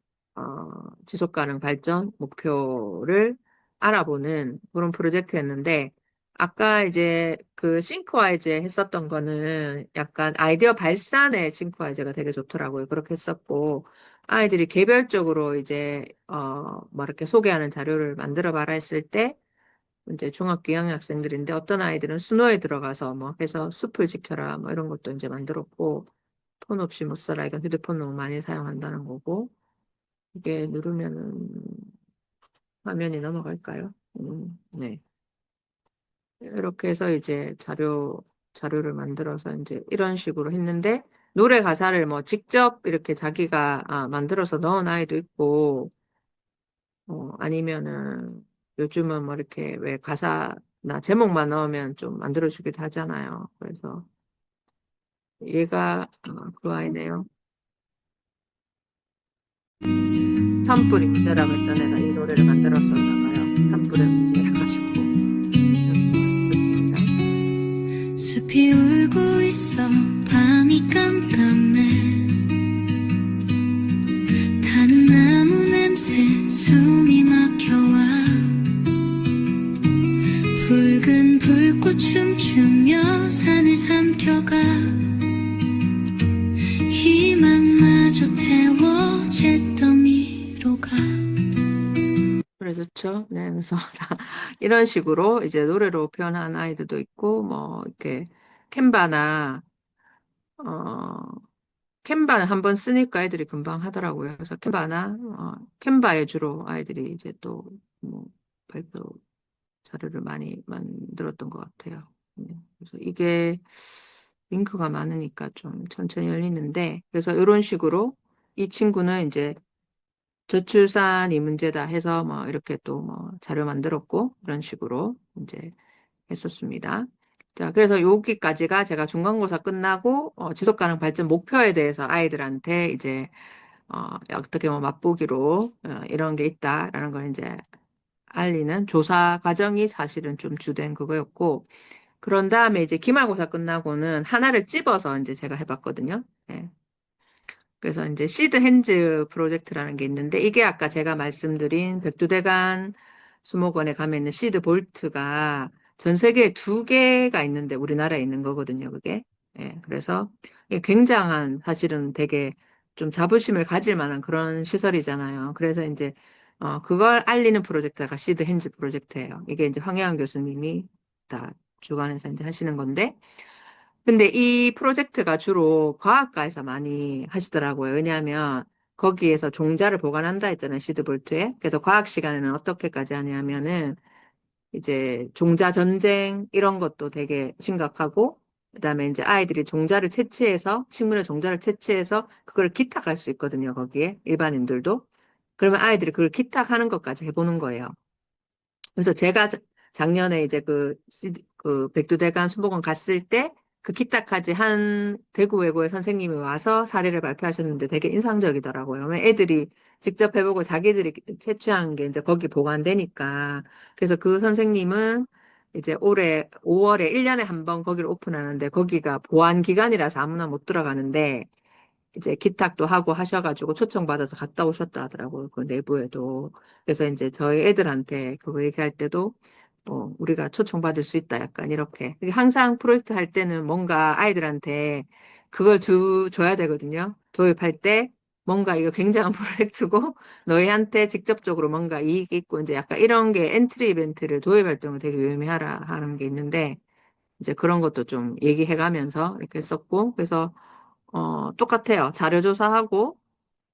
지속 가능 발전 목표를 알아보는 그런 프로젝트였는데 아까 이제 그 싱크와이제 했었던 거는 약간 아이디어 발산에 싱크와이제가 되게 좋더라고요. 그렇게 했었고 아이들이 개별적으로 이제 뭐 이렇게 소개하는 자료를 만들어 봐라 했을 때 이제 중학교 2학년 학생들인데 어떤 아이들은 수노에 들어가서 뭐 해서 숲을 지켜라 뭐 이런 것도 이제 만들었고 폰 없이 못 살아. 이건 휴대폰 너무 많이 사용한다는 거고. 이게 누르면은 화면이 넘어갈까요? 네. 이렇게 해서 이제 자료를 만들어서 이제 이런 식으로 했는데, 노래 가사를 뭐 직접 이렇게 자기가 만들어서 넣은 아이도 있고, 아니면은 요즘은 뭐 이렇게 왜 가사나 제목만 넣으면 좀 만들어주기도 하잖아요. 그래서 얘가 그 아이네요. 산불이 문제라고 했던 애가 이 노래를 만들었었나 봐요. 산불의 문제 해가지고. 좋습니다. 숲이 울고 있어 밤이 깜깜해 타는 나무 냄새 숨이 막혀와 붉은 불꽃 춤추며 산을 삼켜가 희망마저 태워 잿더미로 가 노래 좋죠. 네, 그래서 이런 식으로 이제 노래로 표현한 아이들도 있고, 뭐, 이렇게 캔바나, 어, 캔바는 한번 쓰니까 애들이 금방 하더라고요. 그래서 캔바나, 캔바에 주로 아이들이 이제 또, 뭐, 발표 자료를 많이 만들었던 것 같아요. 네, 그래서 이게 링크가 많으니까 좀 천천히 열리는데, 그래서 이런 식으로 이 친구는 이제 저출산이 문제다 해서 뭐 이렇게 또 뭐 자료 만들었고 이런 식으로 이제 했었습니다. 자, 그래서 여기까지가 제가 중간고사 끝나고 지속가능 발전 목표에 대해서 아이들한테 이제 어떻게 뭐 맛보기로 이런 게 있다라는 걸 이제 알리는 조사 과정이 사실은 좀 주된 그거였고 그런 다음에 이제 기말고사 끝나고는 하나를 찝어서 이제 제가 해봤거든요. 예. 그래서 이제 시드 핸즈 프로젝트라는 게 있는데 이게 아까 제가 말씀드린 백두대간 수목원에 가면 있는 시드 볼트가 전 세계에 두 개가 있는데 우리나라에 있는 거거든요, 그게. 예, 그래서 이게 굉장한 사실은 되게 좀 자부심을 가질 만한 그런 시설이잖아요. 그래서 이제 그걸 알리는 프로젝트가 시드 핸즈 프로젝트예요. 이게 이제 황혜영 교수님이 다 주관해서 이제 하시는 건데 근데 이 프로젝트가 주로 과학과에서 많이 하시더라고요. 왜냐하면 거기에서 종자를 보관한다 했잖아요. 시드볼트에. 그래서 과학 시간에는 어떻게까지 하냐면은 이제 종자 전쟁 이런 것도 되게 심각하고 그다음에 이제 아이들이 종자를 채취해서 식물의 종자를 채취해서 그걸 기탁할 수 있거든요. 거기에 일반인들도. 그러면 아이들이 그걸 기탁하는 것까지 해보는 거예요. 그래서 제가 작년에 이제 그 백두대간 수목원 갔을 때 그 키타까지 한 대구 외고의 선생님이 와서 사례를 발표하셨는데 되게 인상적이더라고요. 왜냐면 애들이 직접 해보고 자기들이 채취한 게 이제 거기 보관되니까. 그래서 그 선생님은 이제 올해 5월에 1년에 한 번 거기를 오픈하는데 거기가 보안 기간이라서 아무나 못 들어가는데 이제 기탁도 하고 하셔가지고 초청받아서 갔다 오셨다 하더라고요. 그 내부에도. 그래서 이제 저희 애들한테 그거 얘기할 때도 우리가 초청받을 수 있다. 약간 이렇게. 이게 항상 프로젝트 할 때는 뭔가 아이들한테 그걸 줘야 되거든요. 도입할 때 뭔가 이거 굉장한 프로젝트고 너희한테 직접적으로 뭔가 이익이 있고 이제 약간 이런 게 엔트리 이벤트를 도입 활동을 되게 유의미하라 하는 게 있는데 이제 그런 것도 좀 얘기해 가면서 이렇게 했었고 그래서 똑같아요. 자료조사하고,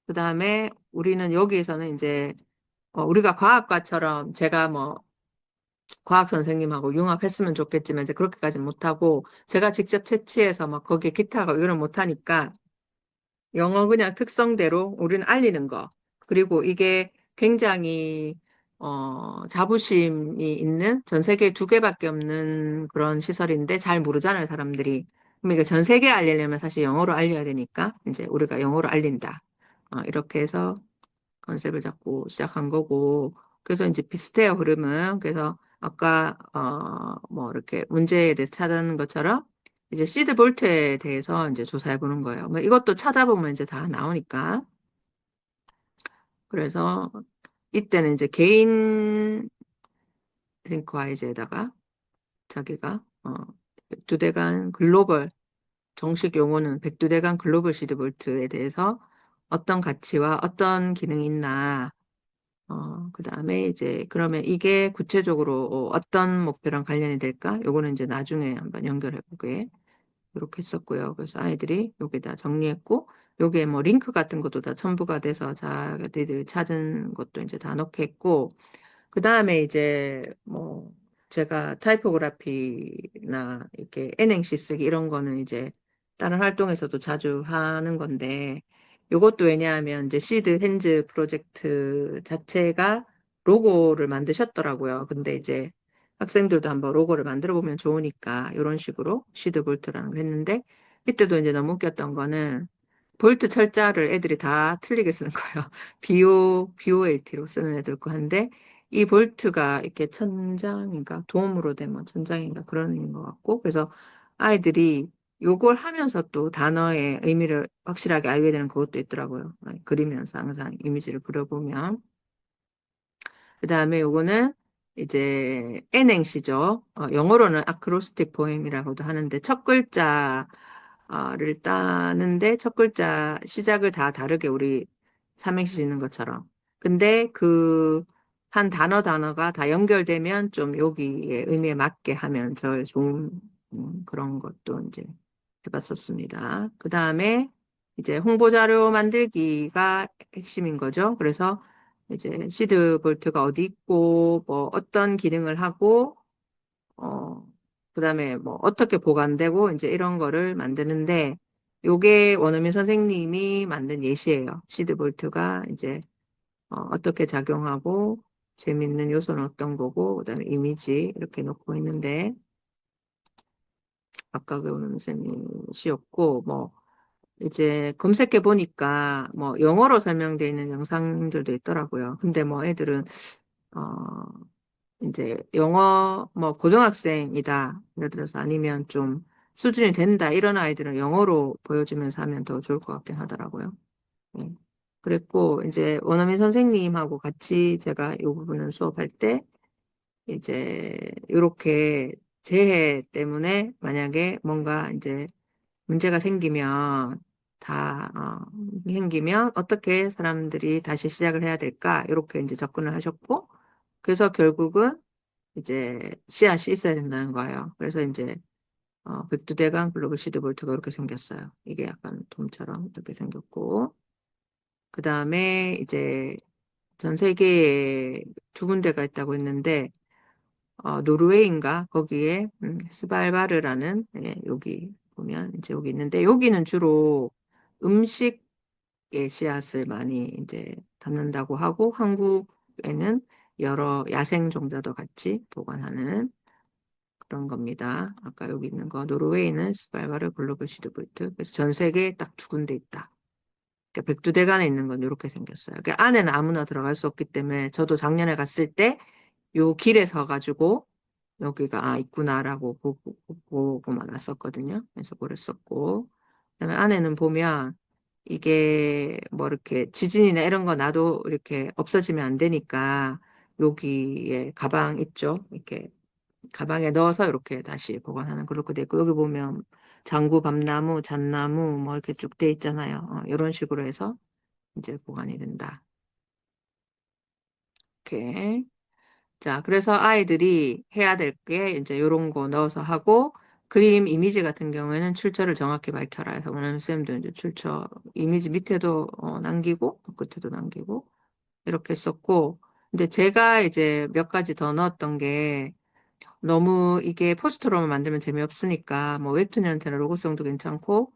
그 다음에 우리는 여기에서는 이제, 우리가 과학과처럼 제가 뭐, 과학 선생님하고 융합했으면 좋겠지만, 이제 그렇게까지 못하고, 제가 직접 채취해서 막 거기에 기타가 이런 못하니까, 영어 그냥 특성대로 우리는 알리는 거. 그리고 이게 굉장히, 자부심이 있는 전 세계에 두 개밖에 없는 그런 시설인데 잘 모르잖아요, 사람들이. 그럼 이게 전 세계에 알리려면 사실 영어로 알려야 되니까 이제 우리가 영어로 알린다. 이렇게 해서 컨셉을 잡고 시작한 거고. 그래서 이제 비슷해요, 흐름은. 그래서 아까, 뭐 이렇게 문제에 대해서 찾아는 것처럼 이제 시드 볼트에 대해서 이제 조사해 보는 거예요. 뭐 이것도 찾아보면 이제 다 나오니까. 그래서 이때는 이제 개인 링크와이즈에다가 자기가 백두대간 글로벌 정식 용어는 백두대간 글로벌 시드 볼트에 대해서 어떤 가치와 어떤 기능이 있나 그 다음에 이제 그러면 이게 구체적으로 어떤 목표랑 관련이 될까? 요거는 이제 나중에 한번 연결해 보게 이렇게 했었고요. 그래서 아이들이 여기다 정리했고 요게 뭐 링크 같은 것도 다 첨부가 돼서 자기들 찾은 것도 이제 다 넣게 했고 그 다음에 이제 뭐 제가 타이포그라피나 이렇게 N행시 쓰기 이런 거는 이제 다른 활동에서도 자주 하는 건데 요것도 왜냐하면 이제 시드 핸즈 프로젝트 자체가 로고를 만드셨더라고요. 근데 이제 학생들도 한번 로고를 만들어 보면 좋으니까 이런 식으로 시드 볼트라는 걸 했는데 이때도 이제 너무 웃겼던 거는 볼트 철자를 애들이 다 틀리게 쓰는 거예요. BOLT로 쓰는 애들 있고 한데 이 볼트가 이렇게 천장인가 도움으로 되면 천장인가 그런 의미인 것 같고 그래서 아이들이 요걸 하면서 또 단어의 의미를 확실하게 알게 되는 그것도 있더라고요. 그리면서 항상 이미지를 그려보면 그 다음에 요거는 이제 N행시죠. 영어로는 아크로스틱 포엠이라고도 하는데 첫 글자를 따는데 첫 글자 시작을 다 다르게 우리 삼행시 짓는 것처럼. 근데 그 한 단어 단어가 다 연결되면 좀 여기에 의미에 맞게 하면 저 좋은 그런 것도 이제 해봤었습니다. 그 다음에 이제 홍보 자료 만들기가 핵심인 거죠. 그래서 이제 시드 볼트가 어디 있고 뭐 어떤 기능을 하고 어 그다음에 뭐 어떻게 보관되고 이제 이런 거를 만드는데 요게 원어민 선생님이 만든 예시예요. 시드 볼트가 이제 어떻게 작용하고 재밌는 요소는 어떤 거고 그다음에 이미지 이렇게 놓고 있는데 아까 그 원어민 선생님이었고 뭐 이제 검색해 보니까 뭐 영어로 설명되어 있는 영상들도 있더라고요. 근데 뭐 애들은 어 이제 영어 뭐 고등학생이다 예를 들어서 아니면 좀 수준이 된다 이런 아이들은 영어로 보여주면서 하면 더 좋을 것 같긴 하더라고요. 예. 그랬고 이제 원어민 선생님하고 같이 제가 이 부분을 수업할 때 이제 이렇게 재해 때문에 만약에 뭔가 이제 문제가 생기면 생기면 어떻게 사람들이 다시 시작을 해야 될까? 이렇게 이제 접근을 하셨고, 그래서 결국은 이제 씨앗이 있어야 된다는 거예요. 그래서 이제 백두대간 글로벌 시드볼트가 이렇게 생겼어요. 이게 약간 돔처럼 이렇게 생겼고, 그 다음에 이제 전 세계에 두 군데가 있다고 했는데, 노르웨이인가? 거기에 스발바르라는 여기 보면 이제 여기 있는데 여기는 주로 음식의 씨앗을 많이 이제 담는다고 하고 한국에는 여러 야생 종자도 같이 보관하는 그런 겁니다. 아까 여기 있는 거 노르웨이는 스발바르 글로벌 시드볼트 그래서 전 세계에 딱 두 군데 있다. 그러니까 백두대간에 있는 건 이렇게 생겼어요. 그러니까 안에는 아무나 들어갈 수 없기 때문에 저도 작년에 갔을 때 요 길에 서가지고 여기가 있구나라고 보고만 왔었거든요. 그래서 그랬었고 그다음에 안에는 보면 이게 뭐 이렇게 지진이나 이런 거 나도 이렇게 없어지면 안 되니까 여기에 가방 있죠. 이렇게 가방에 넣어서 이렇게 다시 보관하는 그렇게 돼 있고 여기 보면 장구, 밤나무, 잣나무 뭐 이렇게 쭉 돼 있잖아요. 이런 식으로 해서 이제 보관이 된다. 이렇게. 자, 그래서 아이들이 해야 될 게 이제 이런 거 넣어서 하고 그림 이미지 같은 경우에는 출처를 정확히 밝혀라 해서 원하는 쌤도 이제 출처 이미지 밑에도 남기고 끝에도 남기고 이렇게 썼고 근데 제가 이제 몇 가지 더 넣었던 게 너무 이게 포스터로만 만들면 재미없으니까 뭐 웹툰한테는 로고송도 괜찮고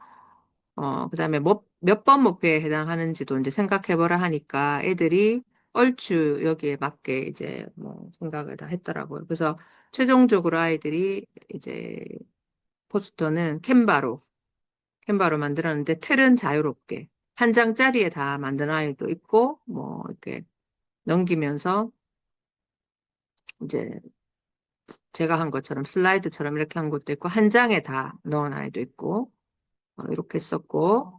그다음에 몇 번 목표에 해당하는지도 이제 생각해보라 하니까 애들이 얼추 여기에 맞게 이제 뭐 생각을 다 했더라고요. 그래서 최종적으로 아이들이 이제 포스터는 캔바로 만들었는데 틀은 자유롭게 한 장짜리에 다 만든 아이도 있고 뭐 이렇게 넘기면서 이제 제가 한 것처럼 슬라이드처럼 이렇게 한 것도 있고 한 장에 다 넣은 아이도 있고 이렇게 썼고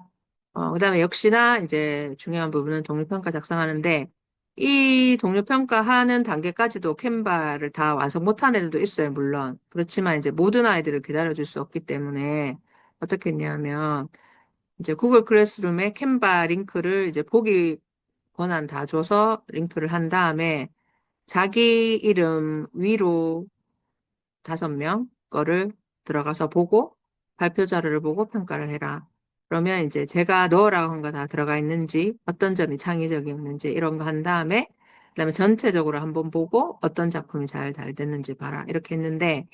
그다음에 역시나 이제 중요한 부분은 동료평가 작성하는데 이 동료평가하는 단계까지도 캔바를 다 완성 못한 애들도 있어요, 물론. 그렇지만 이제 모든 아이들을 기다려줄 수 없기 때문에 어떻게 했냐면 이제 구글 클래스룸에 캔바 링크를 이제 보기 권한 다 줘서 링크를 한 다음에 자기 이름 위로 5명 거를 들어가서 보고 발표 자료를 보고 평가를 해라. 그러면 이제 제가 넣으라고 한 거 다 들어가 있는지 어떤 점이 창의적이었는지 이런 거 한 다음에 그다음에 전체적으로 한번 보고 어떤 작품이 잘 됐는지 봐라. 이렇게 했는데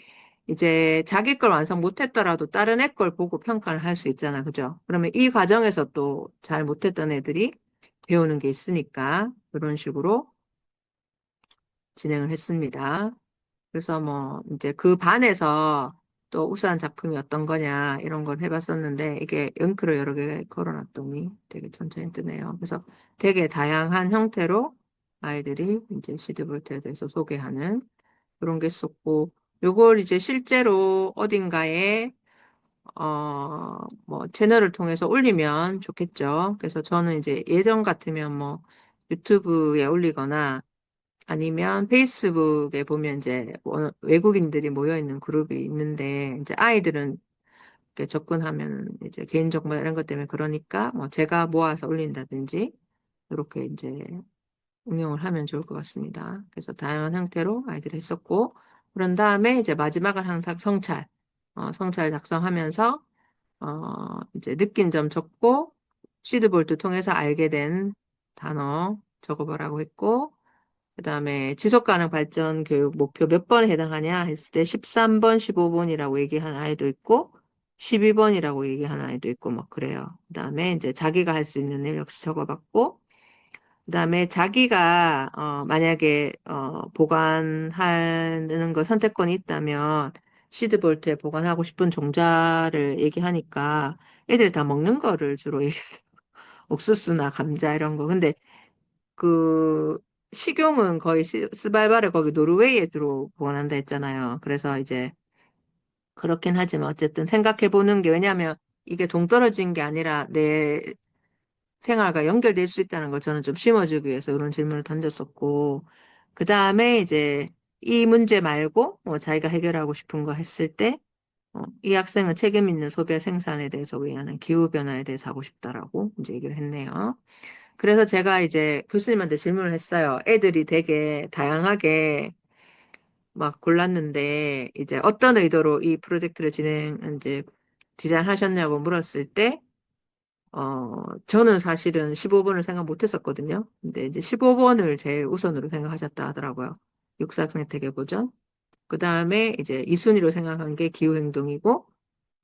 이제 자기 걸 완성 못했더라도 다른 애 걸 보고 평가를 할 수 있잖아. 그죠? 그러면 이 과정에서 또 잘 못했던 애들이 배우는 게 있으니까 그런 식으로 진행을 했습니다. 그래서 뭐 이제 그 반에서 또 우수한 작품이 어떤 거냐 이런 걸 해봤었는데 이게 잉크를 여러 개 걸어놨더니 되게 천천히 뜨네요. 그래서 되게 다양한 형태로 아이들이 이제 시드볼트에 대해서 소개하는 그런 게 있었고 요걸 이제 실제로 어딘가에 뭐 채널을 통해서 올리면 좋겠죠. 그래서 저는 이제 예전 같으면 뭐 유튜브에 올리거나 아니면 페이스북에 보면 이제 외국인들이 모여 있는 그룹이 있는데 이제 아이들은 이렇게 접근하면 이제 개인정보 이런 것 때문에 그러니까 뭐 제가 모아서 올린다든지 이렇게 이제 응용을 하면 좋을 것 같습니다. 그래서 다양한 형태로 아이들을 했었고, 그런 다음에 이제 마지막은 항상 성찰, 성찰 작성하면서, 이제 느낀 점 적고, 시드볼트 통해서 알게 된 단어 적어보라고 했고, 그 다음에 지속가능 발전 교육 목표 몇 번에 해당하냐 했을 때 13번, 15번이라고 얘기한 아이도 있고, 12번이라고 얘기한 아이도 있고, 막 그래요. 그 다음에 이제 자기가 할 수 있는 일 역시 적어봤고, 그다음에 자기가 만약에 보관하는 거 선택권이 있다면 시드볼트에 보관하고 싶은 종자를 얘기하니까 애들 다 먹는 거를 주로 얘기해요. 옥수수나 감자 이런 거. 근데 그 식용은 거의 스발바를 거기 노르웨이에 주로 보관한다 했잖아요. 그래서 이제 그렇긴 하지만 어쨌든 생각해 보는 게 왜냐하면 이게 동떨어진 게 아니라 내 생활과 연결될 수 있다는 걸 저는 좀 심어주기 위해서 이런 질문을 던졌었고, 그 다음에 이제 이 문제 말고 자기가 해결하고 싶은 거 했을 때, 이 학생은 책임 있는 소비와 생산에 대해서 의하는 기후변화에 대해서 하고 싶다라고 이제 얘기를 했네요. 그래서 제가 이제 교수님한테 질문을 했어요. 애들이 되게 다양하게 막 골랐는데, 이제 어떤 의도로 이 프로젝트를 이제 디자인하셨냐고 물었을 때, 저는 사실은 15번을 생각 못 했었거든요. 근데 이제 15번을 제일 우선으로 생각하셨다 하더라고요. 육사생태계 보전. 그 다음에 이제 2순위로 생각한 게 기후행동이고,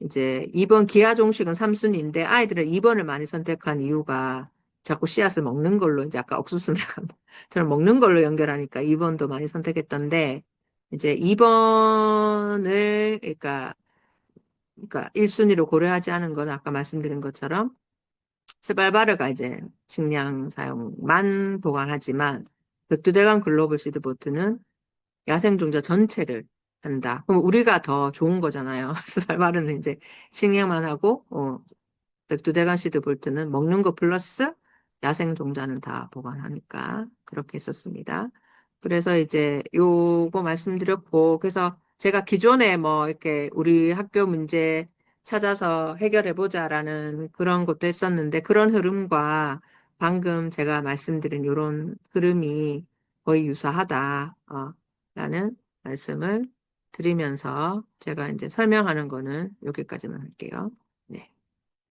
이제 2번 기하종식은 3순위인데, 아이들은 2번을 많이 선택한 이유가 자꾸 씨앗을 먹는 걸로, 이제 아까 옥수수 내가 저는 먹는 걸로 연결하니까 2번도 많이 선택했던데, 이제 2번을, 그러니까 1순위로 고려하지 않은 건 아까 말씀드린 것처럼 스발바르가 이제 식량 사용만 보관하지만 백두대간 글로벌 시드보트는 야생종자 전체를 한다. 그럼 우리가 더 좋은 거잖아요. 스발바르는 이제 식량만 하고 백두대간 시드볼트는 먹는 거 플러스 야생종자는 다 보관하니까 그렇게 했었습니다. 그래서 이제 요거 말씀드렸고 그래서 제가 기존에 뭐 이렇게 우리 학교 문제 찾아서 해결해 보자라는 그런 것도 했었는데 그런 흐름과 방금 제가 말씀드린 요런 흐름이 거의 유사하다, 라는 말씀을 드리면서 제가 이제 설명하는 거는 여기까지만 할게요.